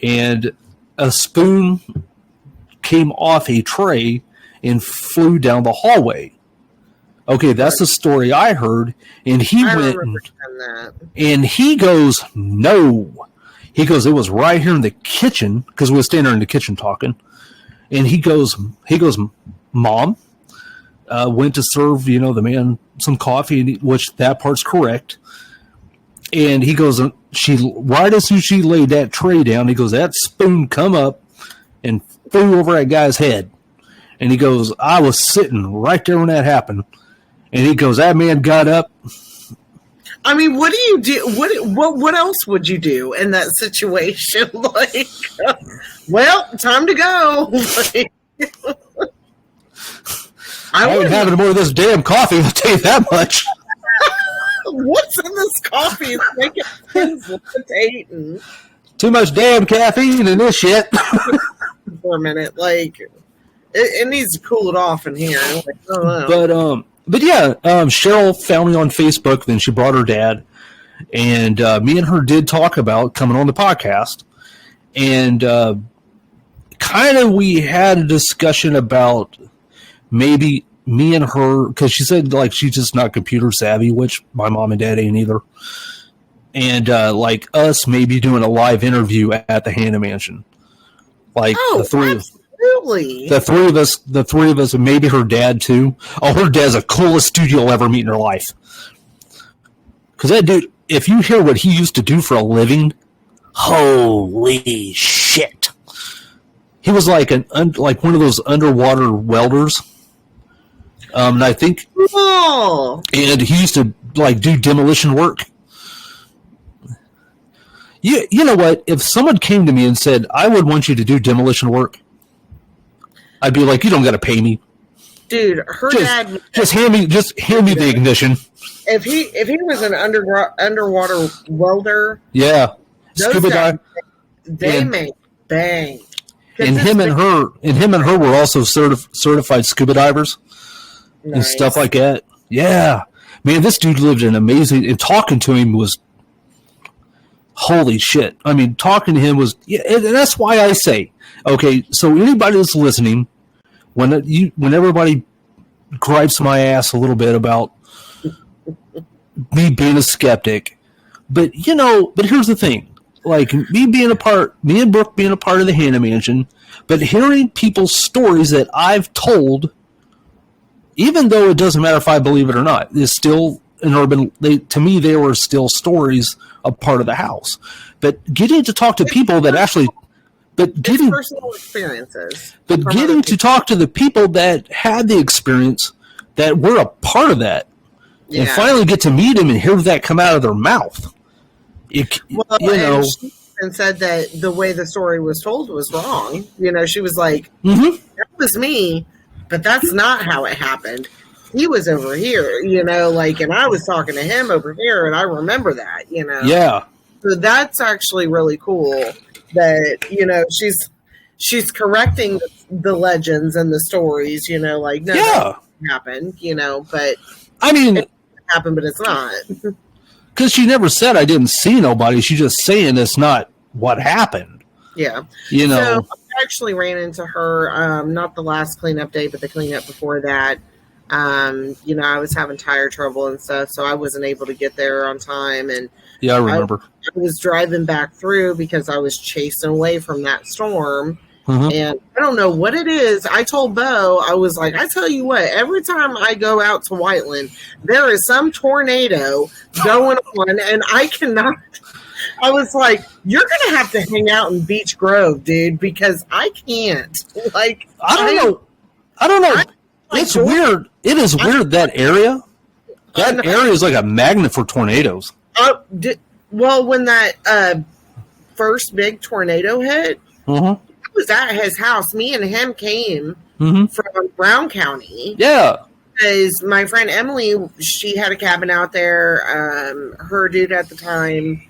and a spoon came off a tray and flew down the hallway. Okay, that's the story I heard. And he went and he goes, no. He goes, it was right here in the kitchen, because we were standing there in the kitchen talking. And he goes, Mom went to serve, the man some coffee, which that part's correct. And he goes, right as soon as she laid that tray down, he goes, that spoon come up and flew over that guy's head. And he goes, I was sitting right there when that happened. And he goes, that man got up. I mean, what do you do? What else would you do in that situation? Well, time to go. I ain't having more of this damn coffee, I'll tell you that much. What's in this coffee? It's making things levitating. Too much damn caffeine in this shit. For a minute, it needs to cool it off in here. But yeah, Cheryl found me on Facebook. Then she brought her dad, and me and her did talk about coming on the podcast, and kind of we had a discussion about maybe me and her, because she said she's just not computer savvy, which my mom and dad ain't either, and us maybe doing a live interview at the Hannah Mansion. Like Oh, absolutely. the three of us, and maybe her dad too. Oh, her dad's the coolest dude you'll ever meet in her life. Because that dude, if you hear what he used to do for a living, holy shit! He was like like one of those underwater welders. And I think, Cool. and he used to like do demolition work. You know what? If someone came to me and said, I would want you to do demolition work, I'd be like, you don't got to pay me. Dude, her dad just hand me the ignition. If he was an underwater welder, yeah, scuba dive, they make bang. And him and her were also certified scuba divers and stuff like that. Yeah, man, this dude lived an amazing. And talking to him was holy shit. I mean, talking to him was, yeah, and that's why I say, okay, so anybody that's listening, when everybody gripes my ass a little bit about me being a skeptic, but here's the thing, like me and Brooke being a part of the Hannah Mansion, but hearing people's stories that I've told, even though it doesn't matter if I believe it or not, is still an urban. To me, they were still stories a part of the house. But getting to talk to people that actually, getting personal experiences, getting to talk to the people that had the experience, that were a part of that, and finally get to meet them and hear that come out of their mouth. She said that the way the story was told was wrong. She was like, that was me, but that's not how it happened. He was over here, and I was talking to him over here, and I remember that, Yeah. So that's actually really cool that, she's correcting the legends and the stories, that happened, but I mean, it happened, but it's not. Because she never said I didn't see nobody. She's just saying it's not what happened. Yeah. So I actually ran into her, not the last cleanup day, but the cleanup before that. I was having tire trouble and stuff, so I wasn't able to get there on time. And yeah, I remember. I was driving back through because I was chasing away from that storm. And I don't know what it is. I told Bo, I was like, I tell you what, every time I go out to Whiteland, there is some tornado going on, and I cannot. I was like, you're going to have to hang out in Beach Grove, dude, because I can't. Like, I don't know. It's weird. It is weird, that area. That area is like a magnet for tornadoes. Well, when that first big tornado hit, I was at his house. Me and him came from Brown County. Yeah. Because my friend Emily, she had a cabin out there. Her dude at the time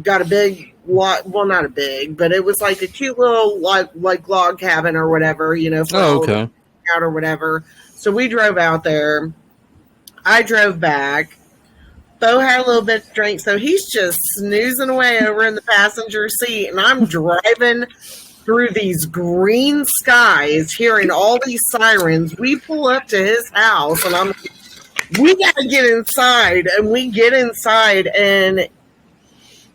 got a big lot. Well, not a big, but it was like a cute little like log cabin or whatever, for out or whatever. So we drove out there. I drove back. Bo had a little bit to drink, so he's just snoozing away over in the passenger seat, and I'm driving through these green skies, hearing all these sirens. We pull up to his house, and I'm like, we gotta get inside. And we get inside, and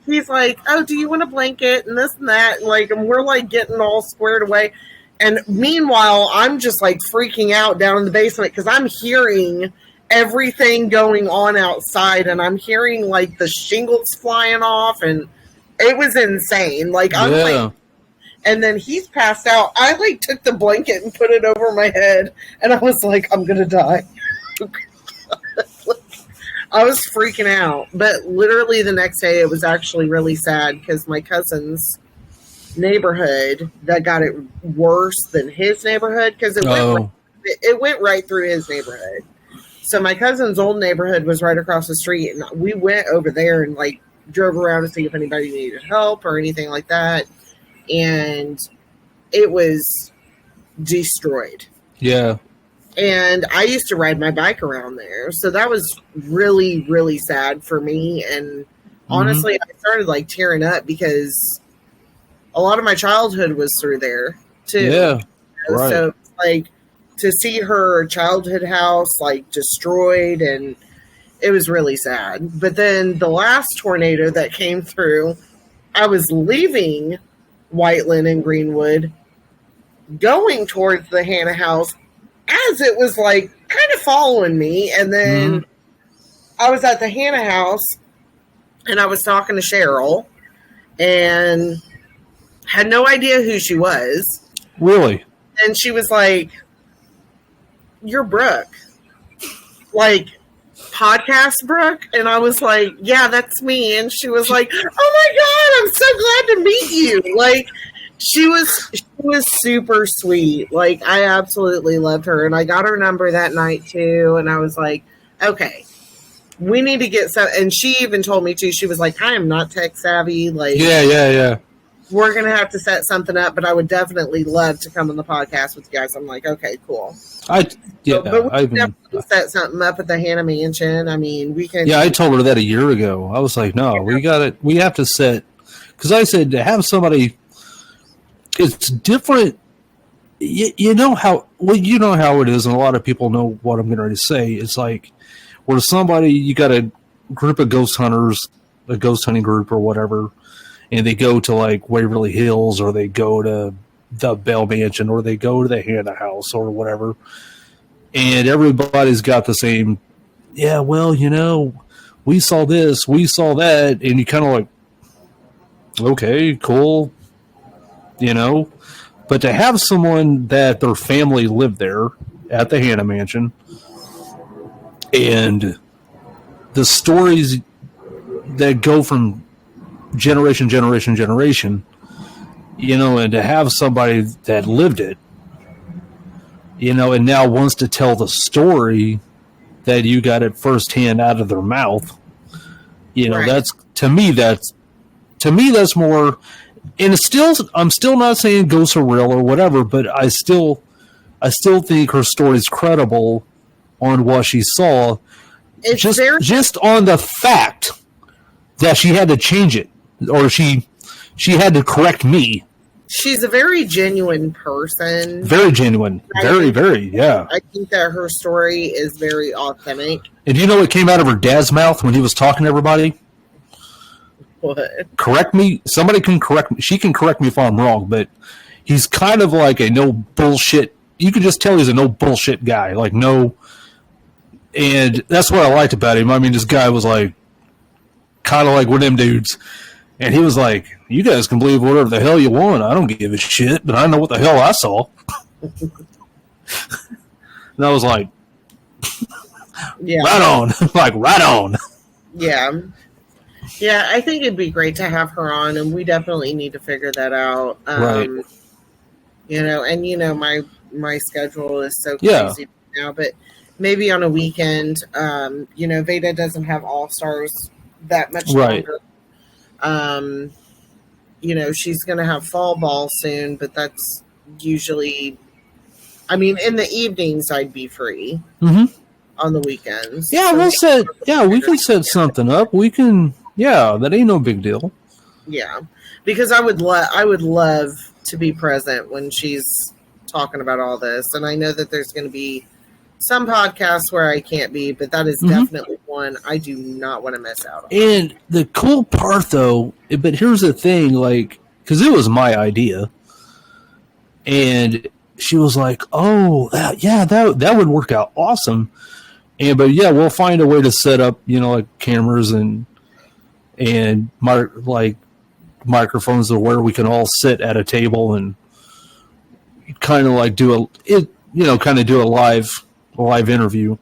he's like, oh, do you want a blanket? And this and that. And we're like getting all squared away. And meanwhile, I'm just like freaking out down in the basement because I'm hearing everything going on outside, and I'm hearing like the shingles flying off, and it was insane. And then he's passed out. I took the blanket and put it over my head, and I was like, I'm gonna die. I was freaking out. But literally the next day, it was actually really sad because my cousin's neighborhood that got it worse than his neighborhood because it went right through his neighborhood. So my cousin's old neighborhood was right across the street, and we went over there and drove around to see if anybody needed help or anything like that, and it was destroyed. Yeah. And I used to ride my bike around there, so that was really, really sad for me. And honestly, I started tearing up because a lot of my childhood was through there too. Yeah, right. So to see her childhood house destroyed, and it was really sad. But then the last tornado that came through, I was leaving Whiteland and Greenwood, going towards the Hannah house as it was like kind of following me. And then I was at the Hannah house and I was talking to Cheryl and had no idea who she was. Really? And she was like, "You're Brooke." Like, podcast Brooke? And I was like, "Yeah, that's me." And she was like, "Oh my God, I'm so glad to meet you." Like, she was super sweet. Like, I absolutely loved her. And I got her number that night too. And I was like, okay, we need to get some. And she even told me too, she was like, "I am not tech savvy. Like, yeah. We're going to have to set something up, but I would definitely love to come on the podcast with you guys." I'm like, okay, cool. But we can definitely set something up at the Hannah Mansion. I mean, we can. Yeah, I told her that a year ago. I was like, no, we got it. We have to set, because I said to have somebody, it's different. You know how it is, and a lot of people know what I'm going to say. It's like where somebody, you got a group of ghost hunters, a ghost hunting group or whatever, and they go to like Waverly Hills, or they go to the Bell Mansion, or they go to the Hannah house or whatever, and everybody's got the same, yeah, well, we saw this, we saw that, and you kind of like, okay, cool, but to have someone that their family lived there at the Hannah Mansion, and the stories that go from generation, and to have somebody that lived it, and now wants to tell the story that you got it firsthand out of their mouth, right. That's more, and I'm still not saying ghosts are real or whatever, but I still think her story's credible on what she saw. It's just on the fact that she had to change it, or she had to correct me. She's a very genuine person. Very genuine. Very, yeah. I think that her story is very authentic. And do you know what came out of her dad's mouth when he was talking to everybody? What? Correct me. Somebody can correct me. She can correct me if I'm wrong, but he's kind of like a no bullshit. You can just tell he's a no bullshit guy. Like, no. And that's what I liked about him. I mean, this guy was like, kind of like one of them dudes. And he was like, "You guys can believe whatever the hell you want. I don't give a shit, but I know what the hell I saw." And I was like, yeah, right on. Like, right on. Yeah. Yeah, I think it'd be great to have her on, and we definitely need to figure that out. Right. And my schedule is so crazy now, but maybe on a weekend, Veda doesn't have All-Stars that much longer. She's going to have fall ball soon, but that's usually, in the evenings I'd be free. On the weekends. Yeah, we can set something up. We can, that ain't no big deal. Yeah, because I would love to be present when she's talking about all this, and I know that there's going to be some podcasts where I can't be, but that is definitely one I do not want to miss out on. And the cool part, though, but here's the thing, like, because it was my idea, and she was like, "Oh, that would work out awesome." But we'll find a way to set up, like cameras and microphones to where we can all sit at a table and kind of like do a live interview.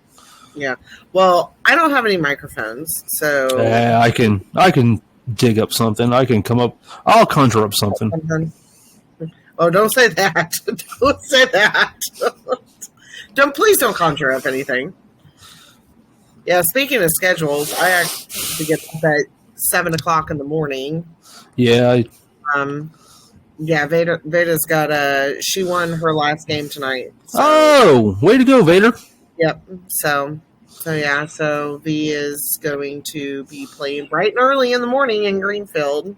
Yeah. Well, I don't have any microphones, so I can dig up something. I'll conjure up something. Oh, don't say that. Don't say that. Please don't conjure up anything. Yeah, speaking of schedules, I actually get up at 7:00 in the morning. Yeah. Veda's got she won her last game tonight. So. Oh, way to go, Vader. Yep. So V is going to be playing bright and early in the morning in Greenfield.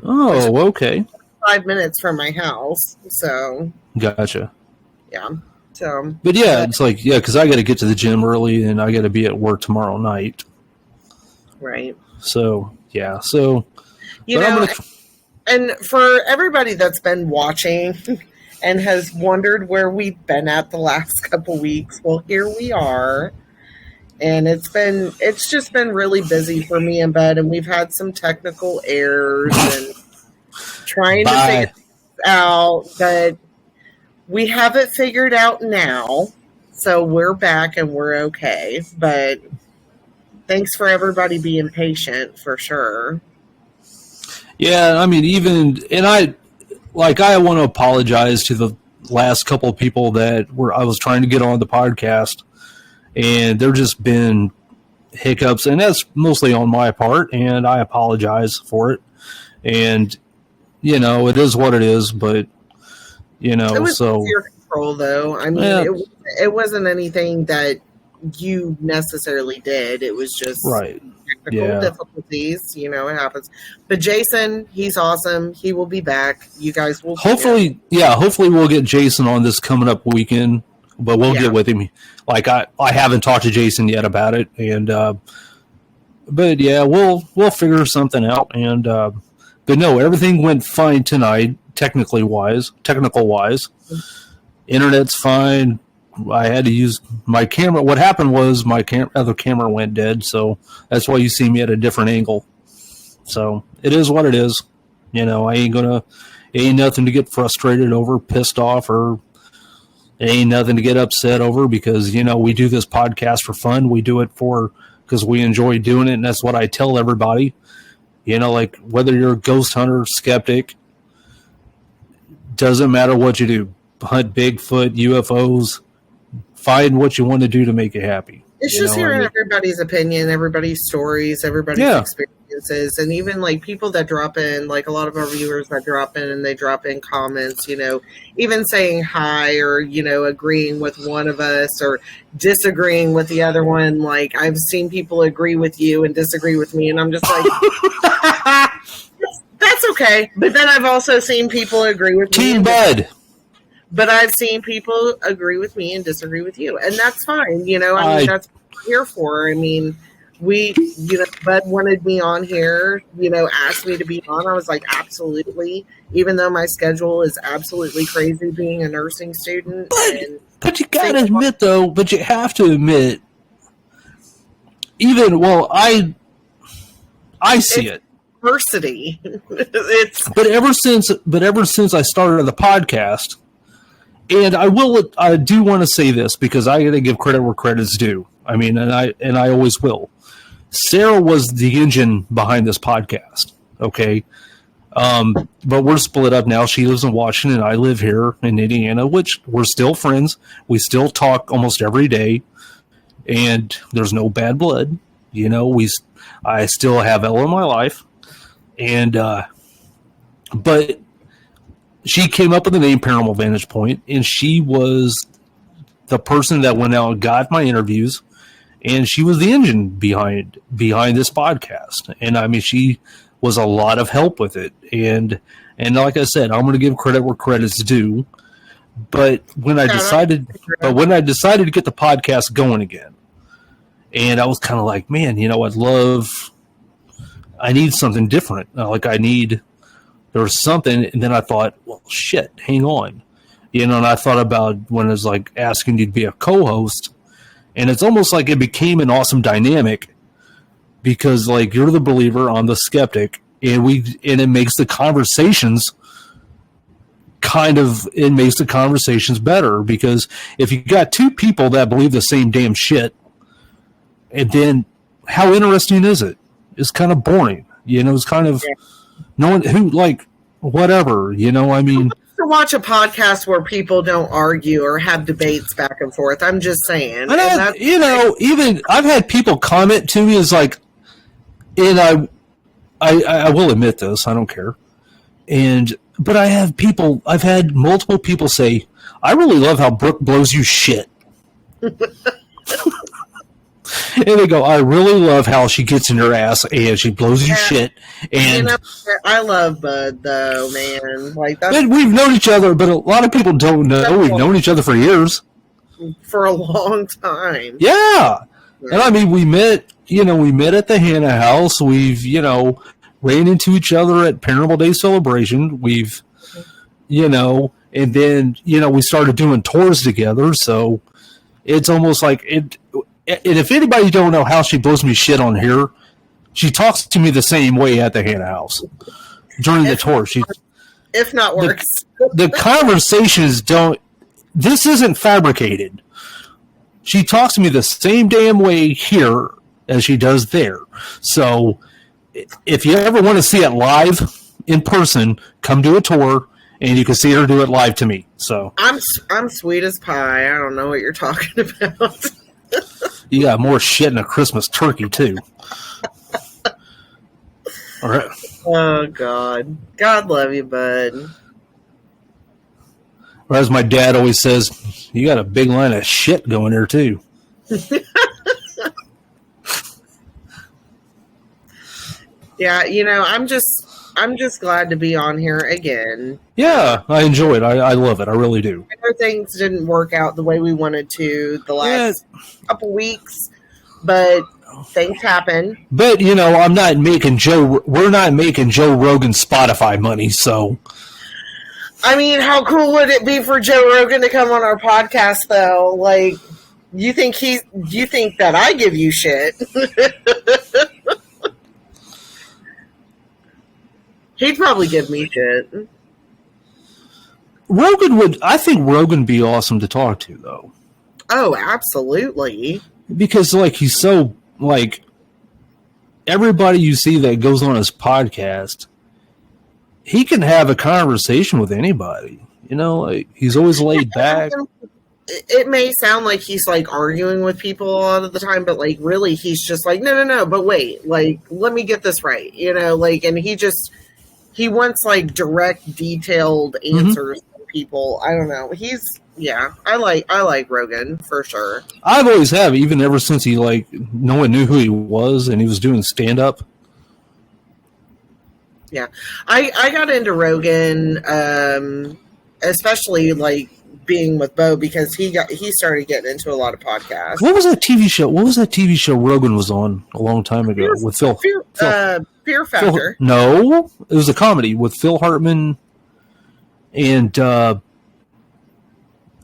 Oh, okay. 5 minutes from my house. So. Gotcha. Yeah. So. But it's like, because I got to get to the gym early and I got to be at work tomorrow night. Right. So, yeah. So. And for everybody that's been watching and has wondered where we've been at the last couple weeks, well, here we are. And it's just been really busy for me and Bud, and we've had some technical errors and trying to figure it out, but we have it figured out now. So we're back and we're okay. But thanks for everybody being patient for sure. Yeah, I mean, I want to apologize to the last couple of people that I was trying to get on the podcast, and there just been hiccups, and that's mostly on my part, and I apologize for it. And, it is what it is, but, it was your control, though. I mean, it wasn't anything that you necessarily did. It was just technical difficulties. It happens. But Jason, he's awesome. He will be back. You guys will hopefully we'll get Jason on this coming up weekend, but we'll get with him. Like I haven't talked to Jason yet about it, and but yeah, we'll figure something out. And but no, everything went fine tonight, technical wise. Internet's fine. I had to use my camera. What happened was my other camera went dead, so that's why you see me at a different angle. So it is what it is. I ain't nothing to get frustrated over, pissed off, or ain't nothing to get upset over, because, we do this podcast for fun. We do it because we enjoy doing it, and that's what I tell everybody. Like whether you're a ghost hunter, skeptic, doesn't matter what you do. Hunt Bigfoot, UFOs, find what you want to do to make you happy. It's just hearing everybody's opinion, everybody's stories, everybody's experiences, and even like people that drop in, like a lot of our viewers that drop in and they drop in comments, even saying hi or, agreeing with one of us or disagreeing with the other one. Like I've seen people agree with you and disagree with me, and I'm just like, that's okay. But then I've also seen people agree with me. Team Bud. But I've seen people agree with me and disagree with you, and that's fine. I mean, that's what we're here for. I mean, Bud wanted me on here, asked me to be on. I was like, absolutely. Even though my schedule is absolutely crazy being a nursing student. But you gotta admit, though, you have to admit, I see it. Diversity. But ever since I started the podcast. And I do want to say this, because I got to give credit where credit's due. I mean, and I always will. Sarah was the engine behind this podcast. Okay. But we're split up now. She lives in Washington. I live here in Indiana, which we're still friends. We still talk almost every day, and there's no bad blood. I still have Elle in my life, and, but she came up with the name Paranormal Vantage Point, and she was the person that went out and got my interviews, and she was the engine behind this podcast. And I mean, she was a lot of help with it. And like I said, I'm going to give credit where credit's due. But when I decided to get the podcast going again, and I was kind of like, man, I need something different. There was something, and then I thought, well, shit, hang on. And I thought about when it was like asking you to be a co-host, and it's almost like it became an awesome dynamic, because like you're the believer, I'm the skeptic, and it makes the conversations better, because if you got two people that believe the same damn shit, and then how interesting is it? It's kind of boring. It's kind of... No one who whatever, I mean, to watch a podcast where people don't argue or have debates back and forth. I'm just saying. And even I've had people comment to me as like, and I will admit this, I don't care. But I've had multiple people say, I really love how Brooke blows you shit. And they go, I really love how she gets in her ass and she blows you shit. And I love Bud, though, man. We've known each other, but a lot of people don't know. We've known each other for years. For a long time. Yeah. And I mean, we met at the Hannah house. We've ran into each other at Paranormal Day celebration. We've, and then, we started doing tours together. So it's almost like it. And if anybody don't know how she blows me shit on here, she talks to me the same way at the Hannah house during the tour. If not worse. The conversations don't. This isn't fabricated. She talks to me the same damn way here as she does there. So if you ever want to see it live in person, come do a tour, and you can see her do it live to me. So I'm sweet as pie. I don't know what you're talking about. You got more shit than a Christmas turkey too. All right. Oh God, God love you, bud. Or as my dad always says, you got a big line of shit going there too. Yeah, I'm just glad to be on here again. Yeah, I enjoy it. I love it. I really do. I know things didn't work out the way we wanted to the last couple weeks, but things happen. But we're not making Joe Rogan Spotify money, so. I mean, how cool would it be for Joe Rogan to come on our podcast, though? Like, you think that I give you shit? He'd probably give me shit. I think Rogan would be awesome to talk to, though. Oh, absolutely. Because, he's so, everybody you see that goes on his podcast, he can have a conversation with anybody. He's always laid back. It may sound like he's, arguing with people a lot of the time, but, really, he's just no, but wait, let me get this right, and he wants, direct, detailed answers from people. I don't know. I like Rogan, for sure. I've always have, even ever since he, no one knew who he was, and he was doing stand-up. Yeah. I got into Rogan, especially, being with Bo, because he started getting into a lot of podcasts. What was that TV show? Rogan was on a long time ago with Phil? Fear Factor. No, it was a comedy with Phil Hartman and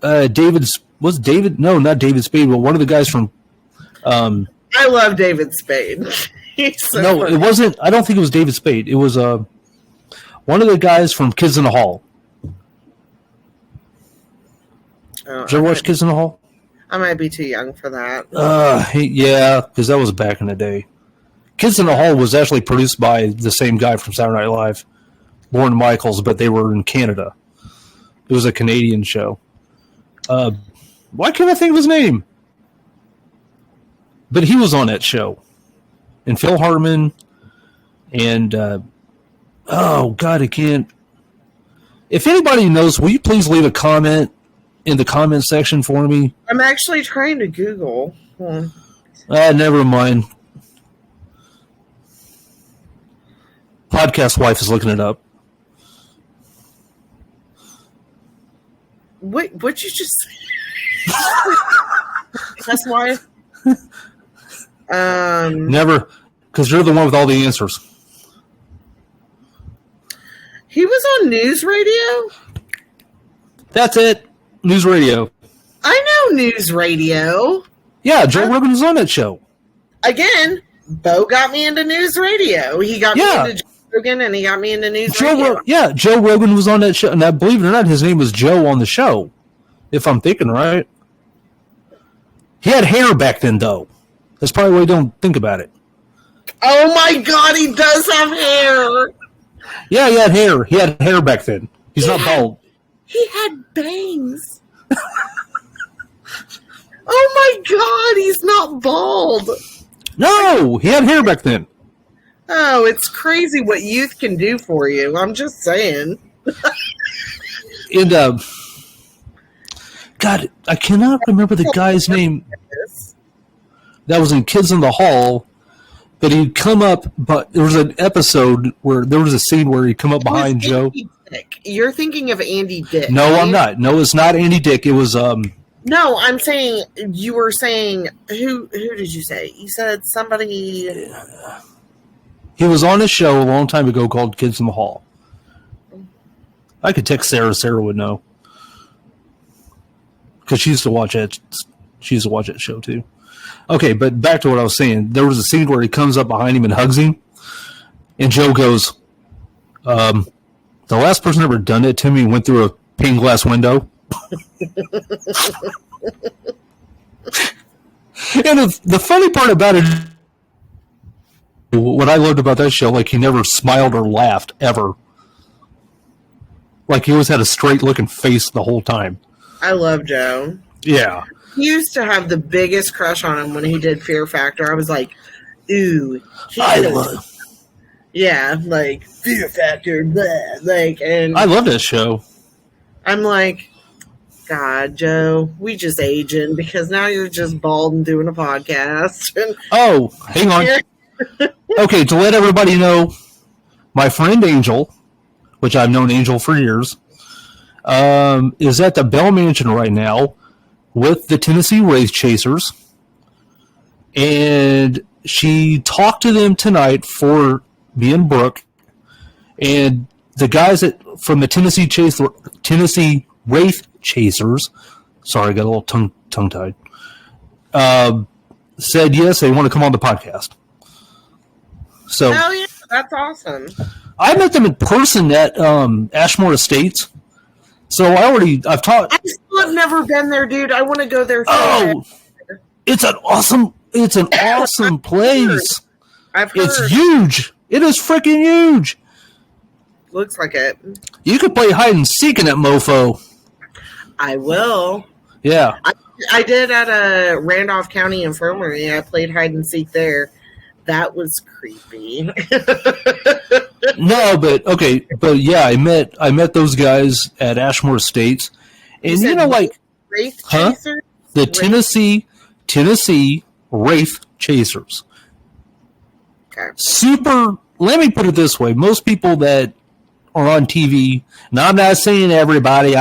David. Was David? No, not David Spade, but one of the guys from. I love David Spade. No, it wasn't. I don't think it was David Spade. It was one of the guys from Kids in the Hall. Did you ever watch Kids in the Hall? I might be too young for that. Yeah, because that was back in the day. Kids in the Hall was actually produced by the same guy from Saturday Night Live, Lorne Michaels, but they were in Canada. It was a Canadian show. Why can't I think of his name? But he was on that show. And Phil Hartman and oh God, I can't. If anybody knows, will you please leave a comment in the comment section for me? I'm actually trying to Google. Never mind. Podcast wife is looking it up. What'd you just say? That's why. Never, because you're the one with all the answers. He was on News Radio? That's it. News Radio. I know News Radio. Yeah, Joe Rogan was on that show. Again, Bo got me into News Radio. He got me into Joe Rogan, and he got me into News Radio. Joe Rogan was on that show. And believe it or not, his name was Joe on the show, if I'm thinking right. He had hair back then, though. That's probably why you don't think about it. Oh, my God, he does have hair. Yeah, he had hair. He had hair back then. He's not bald. He had bangs. Oh, my God, he's not bald. No, he had hair back then. Oh, it's crazy what youth can do for you. I'm just saying. And, God, I cannot remember the guy's name that was in Kids in the Hall, but he'd come up, but there was an episode where there was a scene where he'd come up behind Joe. Dick. You're thinking of Andy Dick. No, right? I'm not. No, it's not Andy Dick. It was, No, I'm saying, you were saying, who did you say? You said somebody. He was on a show a long time ago called Kids in the Hall. I could text Sarah. Sarah would know. Because she used to watch that. She used to watch that show too. Okay, but back to what I was saying. There was a scene where he comes up behind him and hugs him. And Joe goes, the last person ever done it to me went through a pane glass window. And the funny part about it, what I loved about that show, like he never smiled or laughed ever. Like he always had a straight looking face the whole time. I love Joe. Yeah. He used to have the biggest crush on him when he did Fear Factor. I was like, ooh. Yeah, like Fear Factor, blah, like, and I love that show. I'm like, God, Joe, we just aging because now you're just bald and doing a podcast. Oh, hang on. Okay, to let everybody know, my friend Angel, which I've known Angel for years, is at the Bell Mansion right now with the Tennessee Wraith Chasers. And she talked to them tonight for me and Brooke. And the guys from the Tennessee Wraith Chasers, sorry, I got a little tongue-tied, said yes, they want to come on the podcast. So, oh yeah, that's awesome. I met them in person at Ashmore Estates. So I've taught. I still have never been there, dude. I want to go there. Oh, it's an awesome place. I've heard. It's huge. It is freaking huge. Looks like it. You could play hide and seek in that mofo. I will. Yeah. I did at a Randolph County Infirmary. I played hide and seek there. That was creepy. No, but yeah, I met those guys at Ashmore Estates, and you know, like, Wraith Chasers? The Tennessee Wraith Chasers. Okay. Super. Let me put it this way: most people that are on TV, and I'm not saying everybody.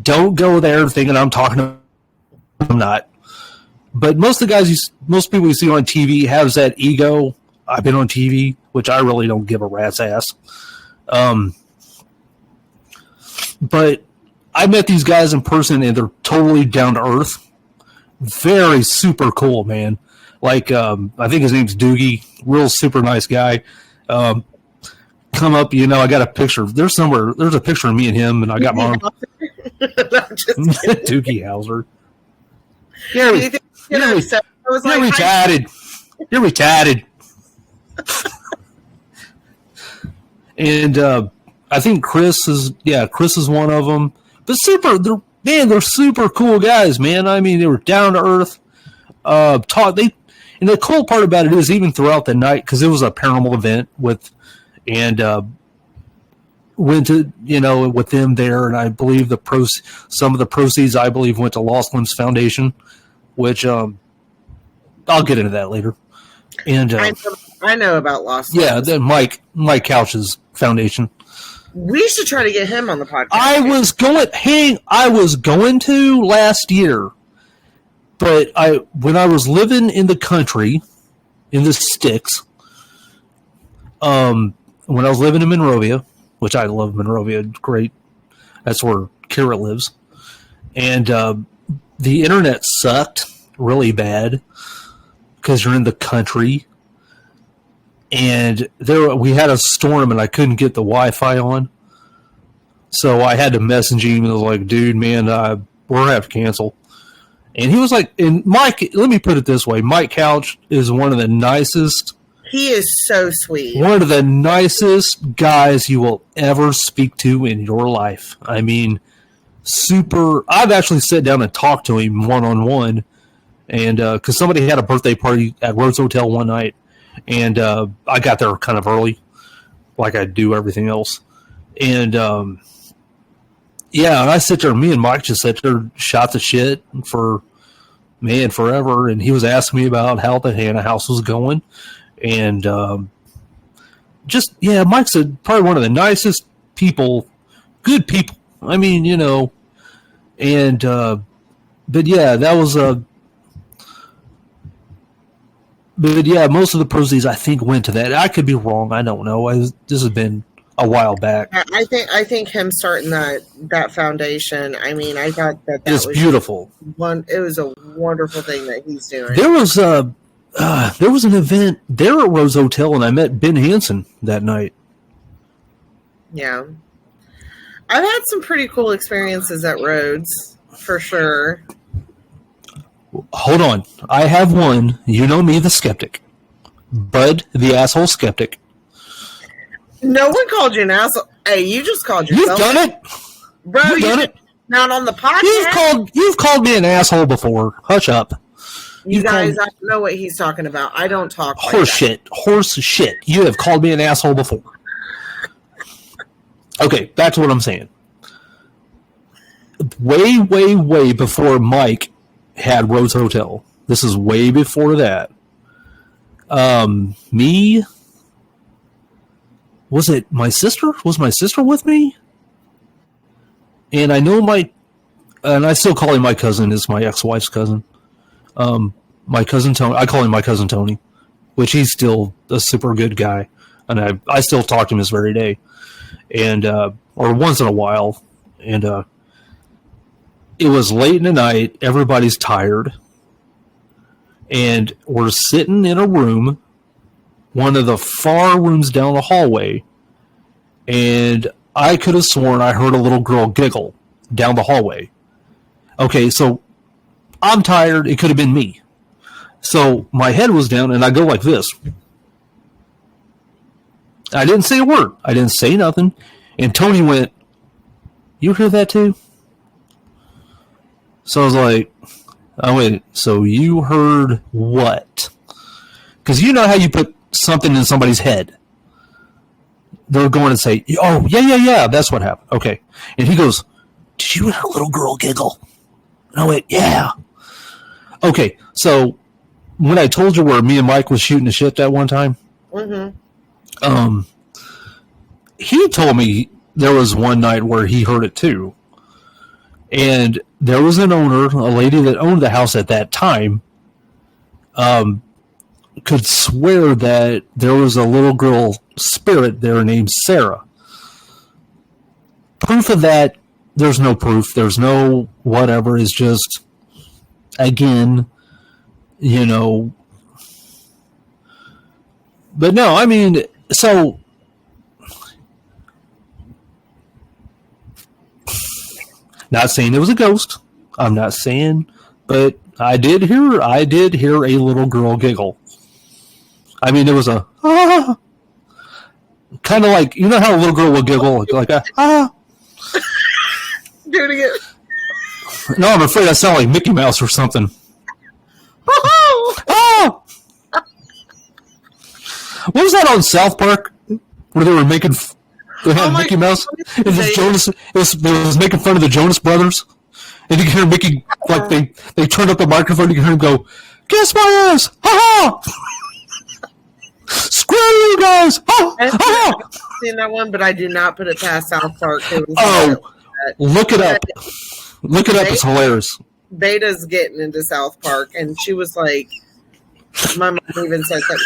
Don't go there thinking I'm talking to. I'm not. But most people you see on TV has that ego. I've been on TV, which I really don't give a rat's ass. But I met these guys in person, and they're totally down to earth. Very super cool, man. Like, I think his name's Doogie. Real super nice guy. Come up, I got a picture. There's a picture of me and him, and I got my arm. Doogie Howser. You're retarded. You're retarded. And I think Chris is one of them. But they're super cool guys, man. I mean, they were down to earth. And the cool part about it is even throughout the night, because it was a paranormal event went to with them there, and I believe some of the proceeds I believe went to Lost Limbs Foundation, which I'll get into that later. And I know about Lost Limbs. Yeah, Limbs. then Mike Couch's foundation. We should try to get him on the podcast. I was going to last year, but when I was living in the country, in the sticks, when I was living in Monrovia, which I love Monrovia, great. That's where Kira lives. And the internet sucked really bad because you're in the country. And we had a storm, and I couldn't get the Wi-Fi on. So I had to message him, and I was like, dude, man, we're going to have to cancel. And he was like, and Mike, let me put it this way. Mike Couch is one of the nicest. He is so sweet. One of the nicest guys you will ever speak to in your life. I mean, super. I've actually sat down and talked to him one-on-one. And because somebody had a birthday party at Rhodes Hotel one night. And I got there kind of early, like I do everything else. And, and I sit there, me and Mike just sat there, shot the shit for, forever. And he was asking me about how the Hannah house was going. And Mike's probably one of the nicest people, good people. I mean, and, but yeah, that was But yeah, most of the proceeds I think went to that. I could be wrong. I don't know. This has been a while back. I think him starting that foundation. I mean, I thought that It's was beautiful. It was a wonderful thing that he's doing. There was an event there at Rose Hotel, and I met Ben Hansen that night. Yeah, I've had some pretty cool experiences at Rhodes for sure. Hold on, I have one. You know me, the skeptic, Bud, the asshole skeptic. No one called you an asshole. Hey, you just called yourself. You've done it, bro. You've done it. Not on the podcast. You've called me an asshole before. Hush up. You guys, I don't know what he's talking about. I don't talk like horse shit. Horse shit. You have called me an asshole before. Okay, back to what I'm saying. Way, way, way before Mike had Rose Hotel. This is way before that. Me. Was it my sister? Was my sister with me? And I know and I still call him my cousin. It's my ex-wife's cousin. My cousin Tony. I call him my cousin Tony, which he's still a super good guy, and I still talk to him this very day, and or once in a while, and it was late in the night. Everybody's tired, and we're sitting in a room, one of the far rooms down the hallway, and I could have sworn I heard a little girl giggle down the hallway. Okay, so I'm tired. It could have been me. So my head was down, and I go like this. I didn't say a word. I didn't say nothing. And Tony went, "You hear that too?" So I was like, "Oh wait, so you heard what?" Because you know how you put something in somebody's head. They're going to say, "Oh, yeah, that's what happened." Okay. And he goes, "Did you hear a little girl giggle?" And I went, "Yeah." Okay, so when I told you where me and Mike was shooting the shit that one time, he told me there was one night where he heard it too. And there was an owner, a lady that owned the house at that time, could swear that there was a little girl spirit there named Sarah. Proof of that, there's no proof. There's no whatever. It's just, again, you know. But no, I mean, so not saying it was a ghost. I'm not saying, but I did hear a little girl giggle. I mean, it was a kind of like, you know how a little girl will giggle like a Do it again. No, I'm afraid I sound like Mickey Mouse or something. Oh! What was that on South Park where they were making? They had Mickey Mouse. It was Jonas. It was making fun of the Jonas Brothers, and you can hear Mickey like they turned up the microphone. You can hear him go, "Kiss my ass! Ha ha! Screw you guys! Ha ha!" I've seen that one, but I do not put it past South Park. Look it up. Look it up. It's hilarious. Beta's getting into South Park, and she was like, my mom even said that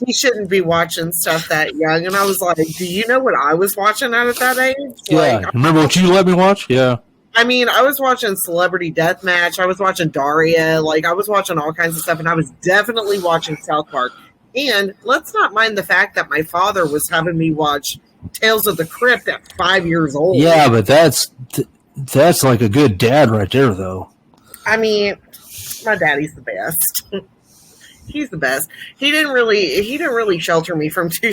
she shouldn't be watching stuff that young. And I was like, do you know what I was watching at that age? Yeah. Like, remember what you let me watch? Yeah. I mean, I was watching Celebrity Deathmatch. I was watching Daria. Like, I was watching all kinds of stuff, and I was definitely watching South Park. And let's not mind the fact that my father was having me watch Tales of the Crypt at 5 years old. Yeah, but that's like a good dad right there, though. I mean, my daddy's the best. He's the best. He didn't really shelter me from too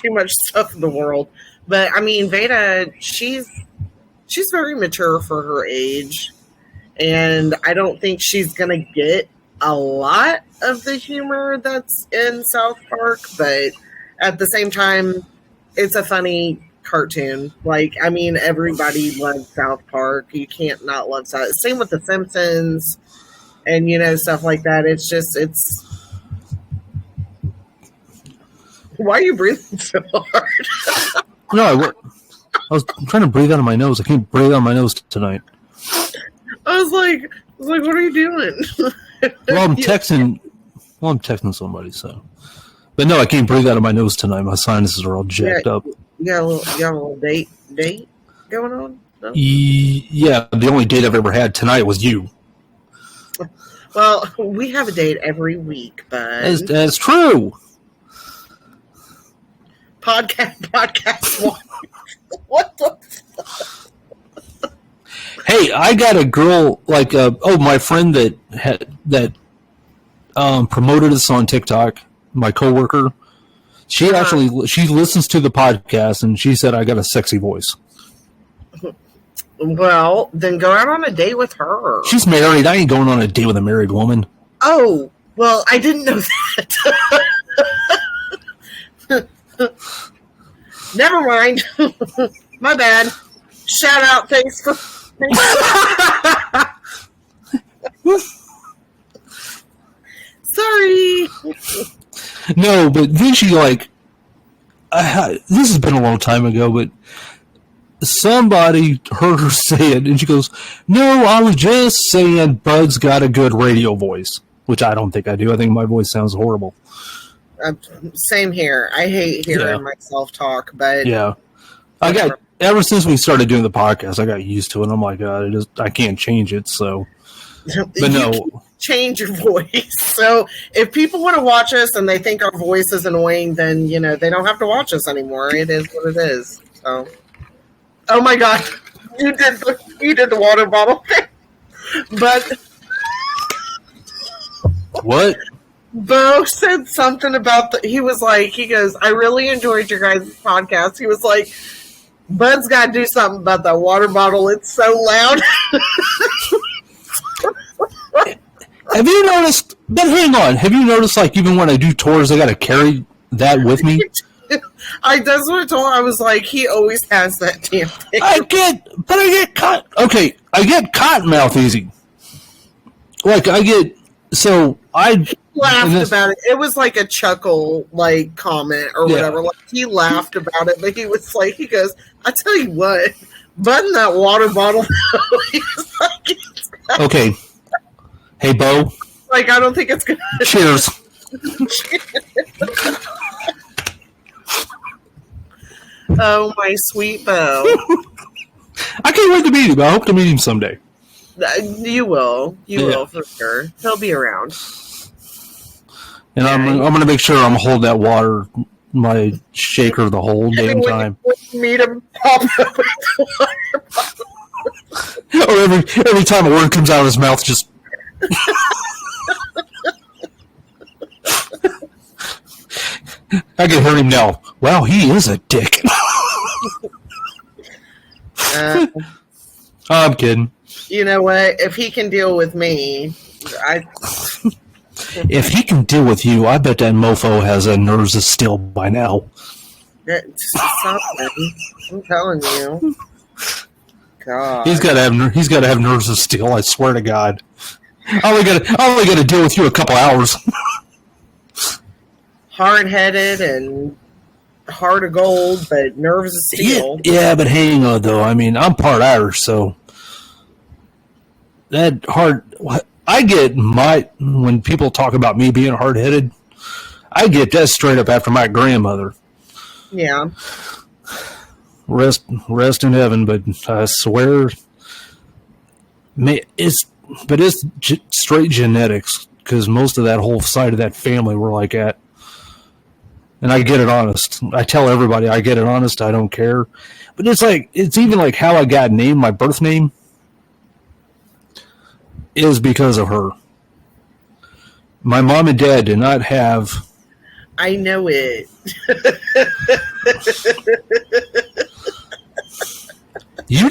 much stuff in the world. But I mean, Veda, she's very mature for her age, and I don't think she's gonna get a lot of the humor that's in South Park. But at the same time, it's a funny cartoon. Like, I mean, everybody loves South Park. You can't not love South. Same with The Simpsons, and stuff like that. It's why are you breathing so hard? No, I was trying to breathe out of my nose. I can't breathe out of my nose tonight. I was like, what are you doing? Well, I'm texting. Well, I'm texting somebody, so. But no, I can't breathe out of my nose tonight. My sinuses are all jacked up. You got a little date going on? No? Yeah, the only date I've ever had tonight was you. Well, we have a date every week, but That's true. Podcast one. What the fuck? Hey, I got a girl my friend that promoted us on TikTok. My coworker, she listens to the podcast, and she said I got a sexy voice. Well, then go out on a date with her. She's married. I ain't going on a date with a married woman. Oh, well, I didn't know that. Never mind. My bad. Shout out. Thanks for. Sorry. No, but then she this has been a long time ago, but somebody heard her say it, and she goes, "No, I was just saying Bud's got a good radio voice," which I don't think I do. I think my voice sounds horrible. Same here. I hate hearing myself talk, but yeah, ever since we started doing the podcast, I got used to it. I'm like, I can't change it. So, but no. Change your voice. So if people want to watch us and they think our voice is annoying, then they don't have to watch us anymore. It is what it is. So, oh my God, you did the water bottle thing. But what? Bo said something about he goes, I really enjoyed your guys' podcast. He was like, Bud's got to do something about that water bottle. It's so loud. Have you noticed? But hang on. Have you noticed? Even when I do tours, I got to carry that with me. That's what I told him. I was like, he always has that damn thing. I get cotton. Okay, I get cotton mouth easy. I laughed about it. It was like a chuckle, comment or whatever. He laughed about it, but he was like, he goes, I tell you what, button that water bottle. Okay. Hey, Bo. I don't think it's good. Cheers. Oh, my sweet Bo. I can't wait to meet him. I hope to meet him someday. You will. You will, for sure. He'll be around. And I'm going to make sure I'm holding that water, my shaker, the whole damn time. When you meet him, pop up with the water bottle. Or every time a word comes out of his mouth, just... I can hear him now. Wow, he is a dick. I'm kidding. You know what? If he can deal with me, If he can deal with you, I bet that mofo has a nerves of steel by now. Something. I'm telling you. God. He's got to have nerves of steel. I swear to God. I only got to deal with you a couple hours. Hard-headed and heart of gold, but nerves of steel. Yeah, but hang on though. I mean, I'm part Irish, so that hard. I get when people talk about me being hard-headed, I get that straight up after my grandmother. Yeah. Rest in heaven, but I swear, it's straight genetics because most of that whole side of that family were like that. And I get it honest. I tell everybody I get it honest. I don't care. But it's even like how I got named. My birth name is because of her. My mom and dad did not have. I know it. You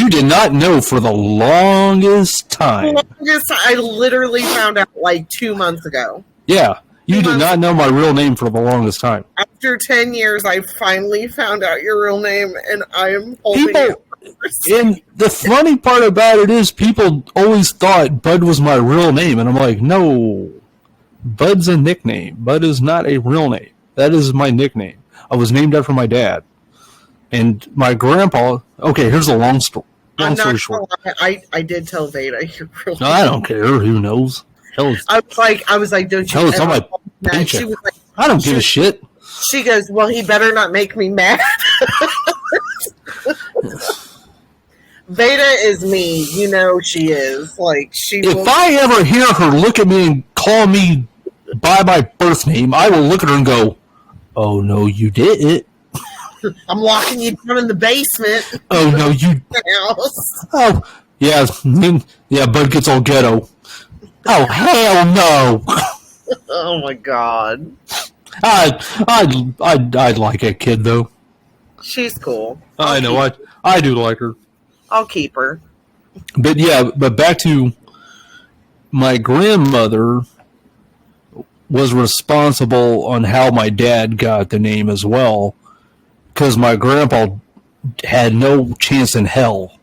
did not know for the longest time. I literally found out 2 months ago. Yeah. You did not know my real name for the longest time. After 10 years, I finally found out your real name, and I am holding it. And the funny part about it is people always thought Bud was my real name, and I'm like, no, Bud's a nickname. Bud is not a real name. That is my nickname. I was named after my dad. And my grandpa, okay, here's a long story. Long story short. I did tell Veda your real name. No, I don't care. Who knows? I was like, don't you Hell, it's on my mad? She paycheck. was like, I don't give a shit. she goes, well, he better not make me mad. Beta is me, she is. Like, If I ever hear her look at me and call me by my birth name, I will look at her and go, "Oh no, you didn't. I'm locking you down in the basement." Oh no, you. Oh yeah, yeah. Bud gets all ghetto. Oh hell no. Oh my god. I'd like a kid though. She's cool. I know. I do like her. I'll keep her. But yeah, but back to my grandmother was responsible on how my dad got the name as well, because my grandpa had no chance in hell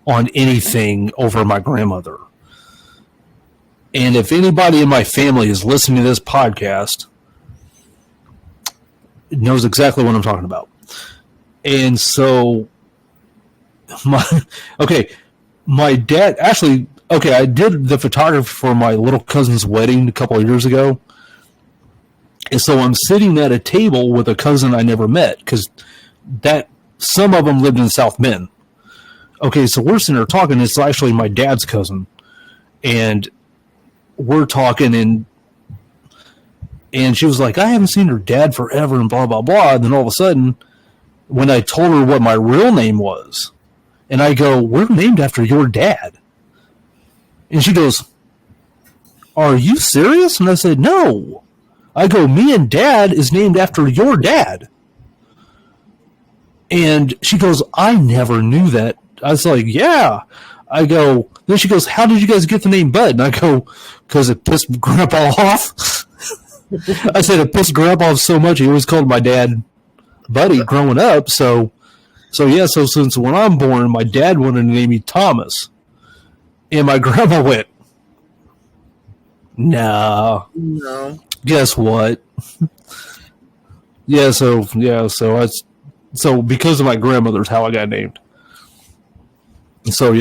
on anything over my grandmother. And if anybody in my family is listening to this podcast, knows exactly what I'm talking about. And so my dad actually, I did the photography for my little cousin's wedding a couple of years ago. And so I'm sitting at a table with a cousin I never met, because some of them lived in South Bend. Okay, so we're sitting there talking. It's actually my dad's cousin. And we're talking, and she was like, I haven't seen her dad forever, and blah, blah, blah. And then all of a sudden, when I told her what my real name was, and I go, we're named after your dad. And she goes, are you serious? And I said, no. I go, me and Dad is named after your dad. And she goes, I never knew that. I was like, yeah. I go, then she goes, how did you guys get the name Bud? And I go, because it pissed Grandpa off. I said it pissed Grandpa off so much, he always called my dad Buddy growing up. So since when I'm born, my dad wanted to name me Thomas. And my grandma went, no. Guess what? So because of my grandmother's how I got named. Bud's a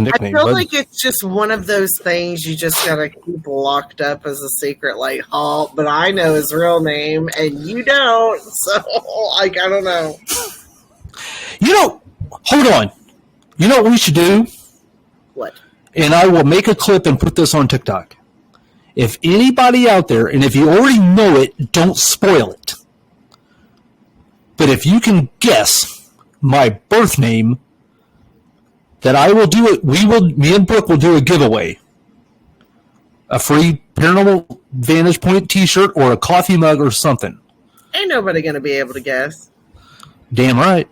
nickname. I feel like it's just one of those things you just gotta keep locked up as a secret, like Halt, but I know his real name and you don't, so I don't know. Hold on. You know what we should do? What? And I will make a clip and put this on TikTok. If anybody out there, and if you already know it, don't spoil it. But if you can guess my birth name, that I will do it. Me and Brooke will do a giveaway. A free Paranormal Vantage Point t-shirt or a coffee mug or something. Ain't nobody going to be able to guess. Damn right.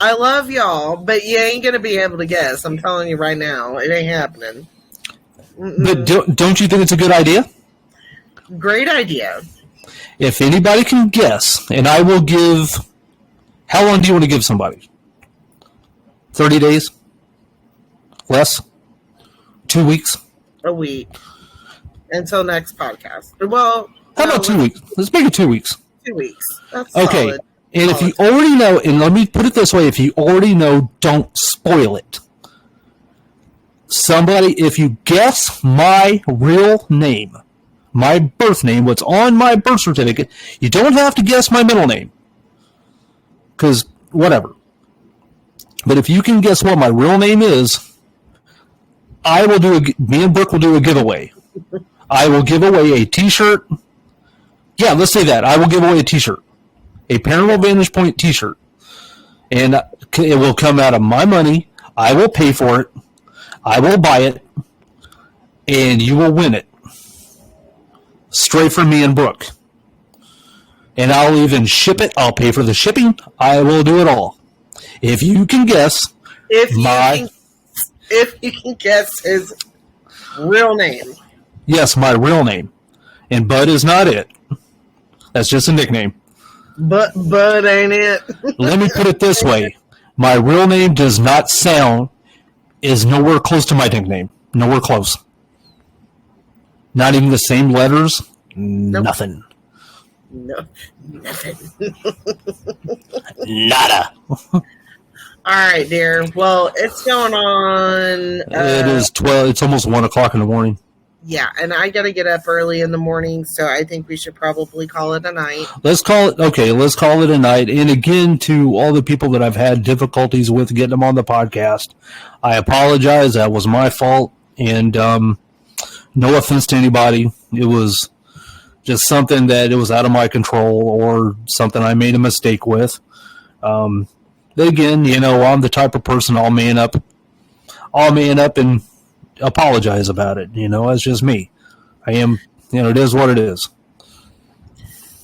I love y'all, but you ain't going to be able to guess. I'm telling you right now. It ain't happening. But don't you think it's a good idea? Great idea. If anybody can guess, and I will give... How long do you want to give somebody? 30 days? Less? 2 weeks? A week. Until next podcast. Well... How about 2 weeks? Let's make it 2 weeks. 2 weeks. That's okay. Solid. And if you already know, and let me put it this way, if you already know, don't spoil it. If you guess my real name, my birth name, what's on my birth certificate, you don't have to guess my middle name. Because, whatever. But if you can guess what my real name is, me and Brooke will do a giveaway. I will give away a t-shirt. Yeah, let's say that. I will give away a t-shirt. A Paranormal Vantage Point t-shirt. And it will come out of my money. I will pay for it. I will buy it. And you will win it. Straight from me and Brooke. And I'll even ship it. I'll pay for the shipping. I will do it all. If you can guess if you can guess his real name. Yes, my real name. And Bud is not it. That's just a nickname. But Bud ain't it. Let me put it this way. My real name is nowhere close to my nickname. Nowhere close. Not even the same letters. Nope. Nothing. No, nothing. Nada. All right, dear. Well, it's going on. It is 12. It's almost 1 o'clock in the morning. Yeah, and I got to get up early in the morning, so I think we should probably call it a night. Let's call it a night. And again, to all the people that I've had difficulties with getting them on the podcast, I apologize. That was my fault. And no offense to anybody. It was just something that it was out of my control or something I made a mistake with. Again, I'm the type of person I'll man up and apologize about it. It's just me. I am, it is what it is.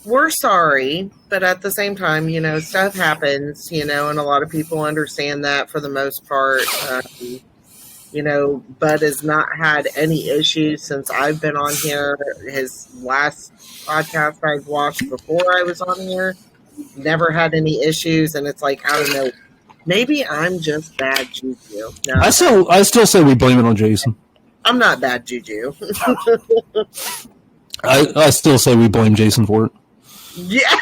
We're sorry, but at the same time, stuff happens, and a lot of people understand that for the most part. Bud has not had any issues since I've been on here. His last podcast I've watched before I was on here never had any issues, and it's like, I don't know. Maybe I'm just bad juju. No, I still say we blame it on Jason. I'm not bad juju. I still say we blame Jason for it. Yeah.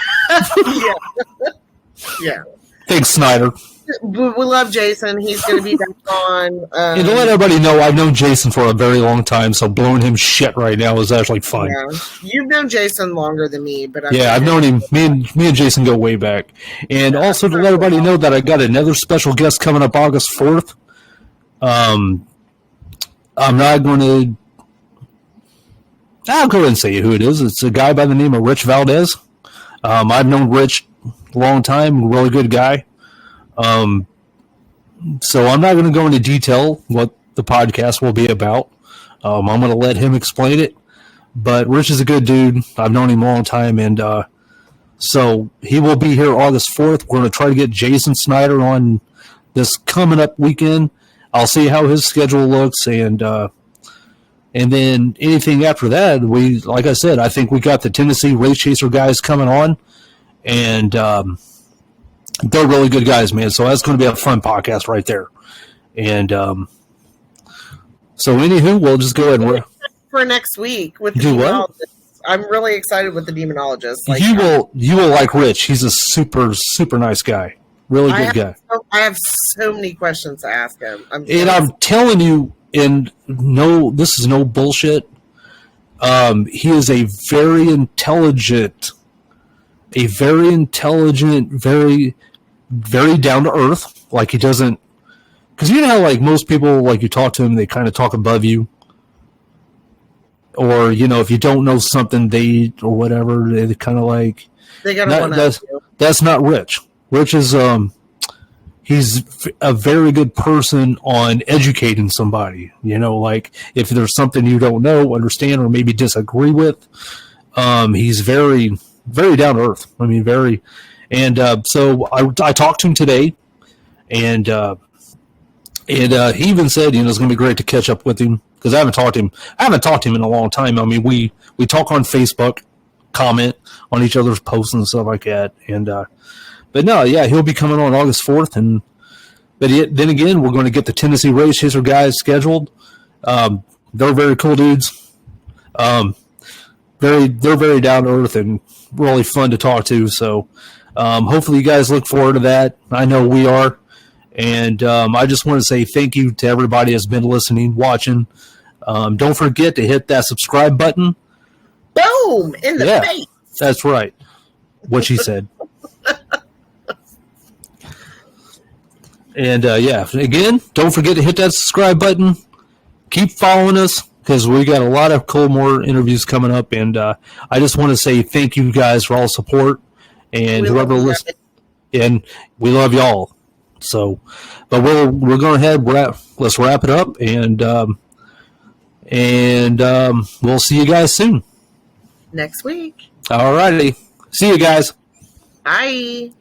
Yeah. Thanks, Snyder. We love Jason. He's going to be back on. And to let everybody know, I've known Jason for a very long time, so blowing him shit right now is actually fun. Yeah. You've known Jason longer than me, but I've known him. Me and Jason go way back. And also to let everybody know that I got another special guest coming up August 4th. I'm not going to. I'll go ahead and say who it is. It's a guy by the name of Rich Valdez. I've known Rich a long time. Really good guy. So I'm not going to go into detail what the podcast will be about. I'm going to let him explain it. But Rich is a good dude. I've known him a long time, and so he will be here August 4th. We're going to try to get Jason Snyder on this coming up weekend. I'll see how his schedule looks, and then anything after that, like I said, I think we got the Tennessee Race Chaser guys coming on, and they're really good guys, man. So that's going to be a fun podcast right there. And so anywho, we'll just go ahead and for next week with the demonologist. I'm really excited with the demonologist. You will like Rich. He's a super, super nice guy. Really good guy. I have so many questions to ask him. I'm telling you, and no, this is no bullshit. He is a very intelligent, very, very down to earth. Like, he doesn't, because you know how like most people, like you talk to him, they kind of talk above you, or if you don't know something, or whatever, they kind of like. They gotta that's not Rich. Rich is he's a very good person on educating somebody. Like if there's something you don't know, understand, or maybe disagree with, he's very, very down to earth. I mean, very. And so I talked to him today, and he even said, it's going to be great to catch up with him, because I haven't talked to him in a long time. I mean, we talk on Facebook, comment on each other's posts and stuff like that. And but no, yeah, he'll be coming on August 4th, then again, we're going to get the Tennessee Race Chaser guys scheduled. They're very cool dudes. They're very down to earth and really fun to talk to. So hopefully you guys look forward to that. I know we are. And I just want to say thank you to everybody that's been listening, watching. Don't forget to hit that subscribe button. Boom! In the face. That's right. What she said. And again, don't forget to hit that subscribe button. Keep following us, because we got a lot of cool more interviews coming up. And I just want to say thank you guys for all the support, and whoever listens. And we love y'all. So, but we're going ahead. Let's wrap it up, and we'll see you guys soon. Next week. All righty. See you guys. Bye.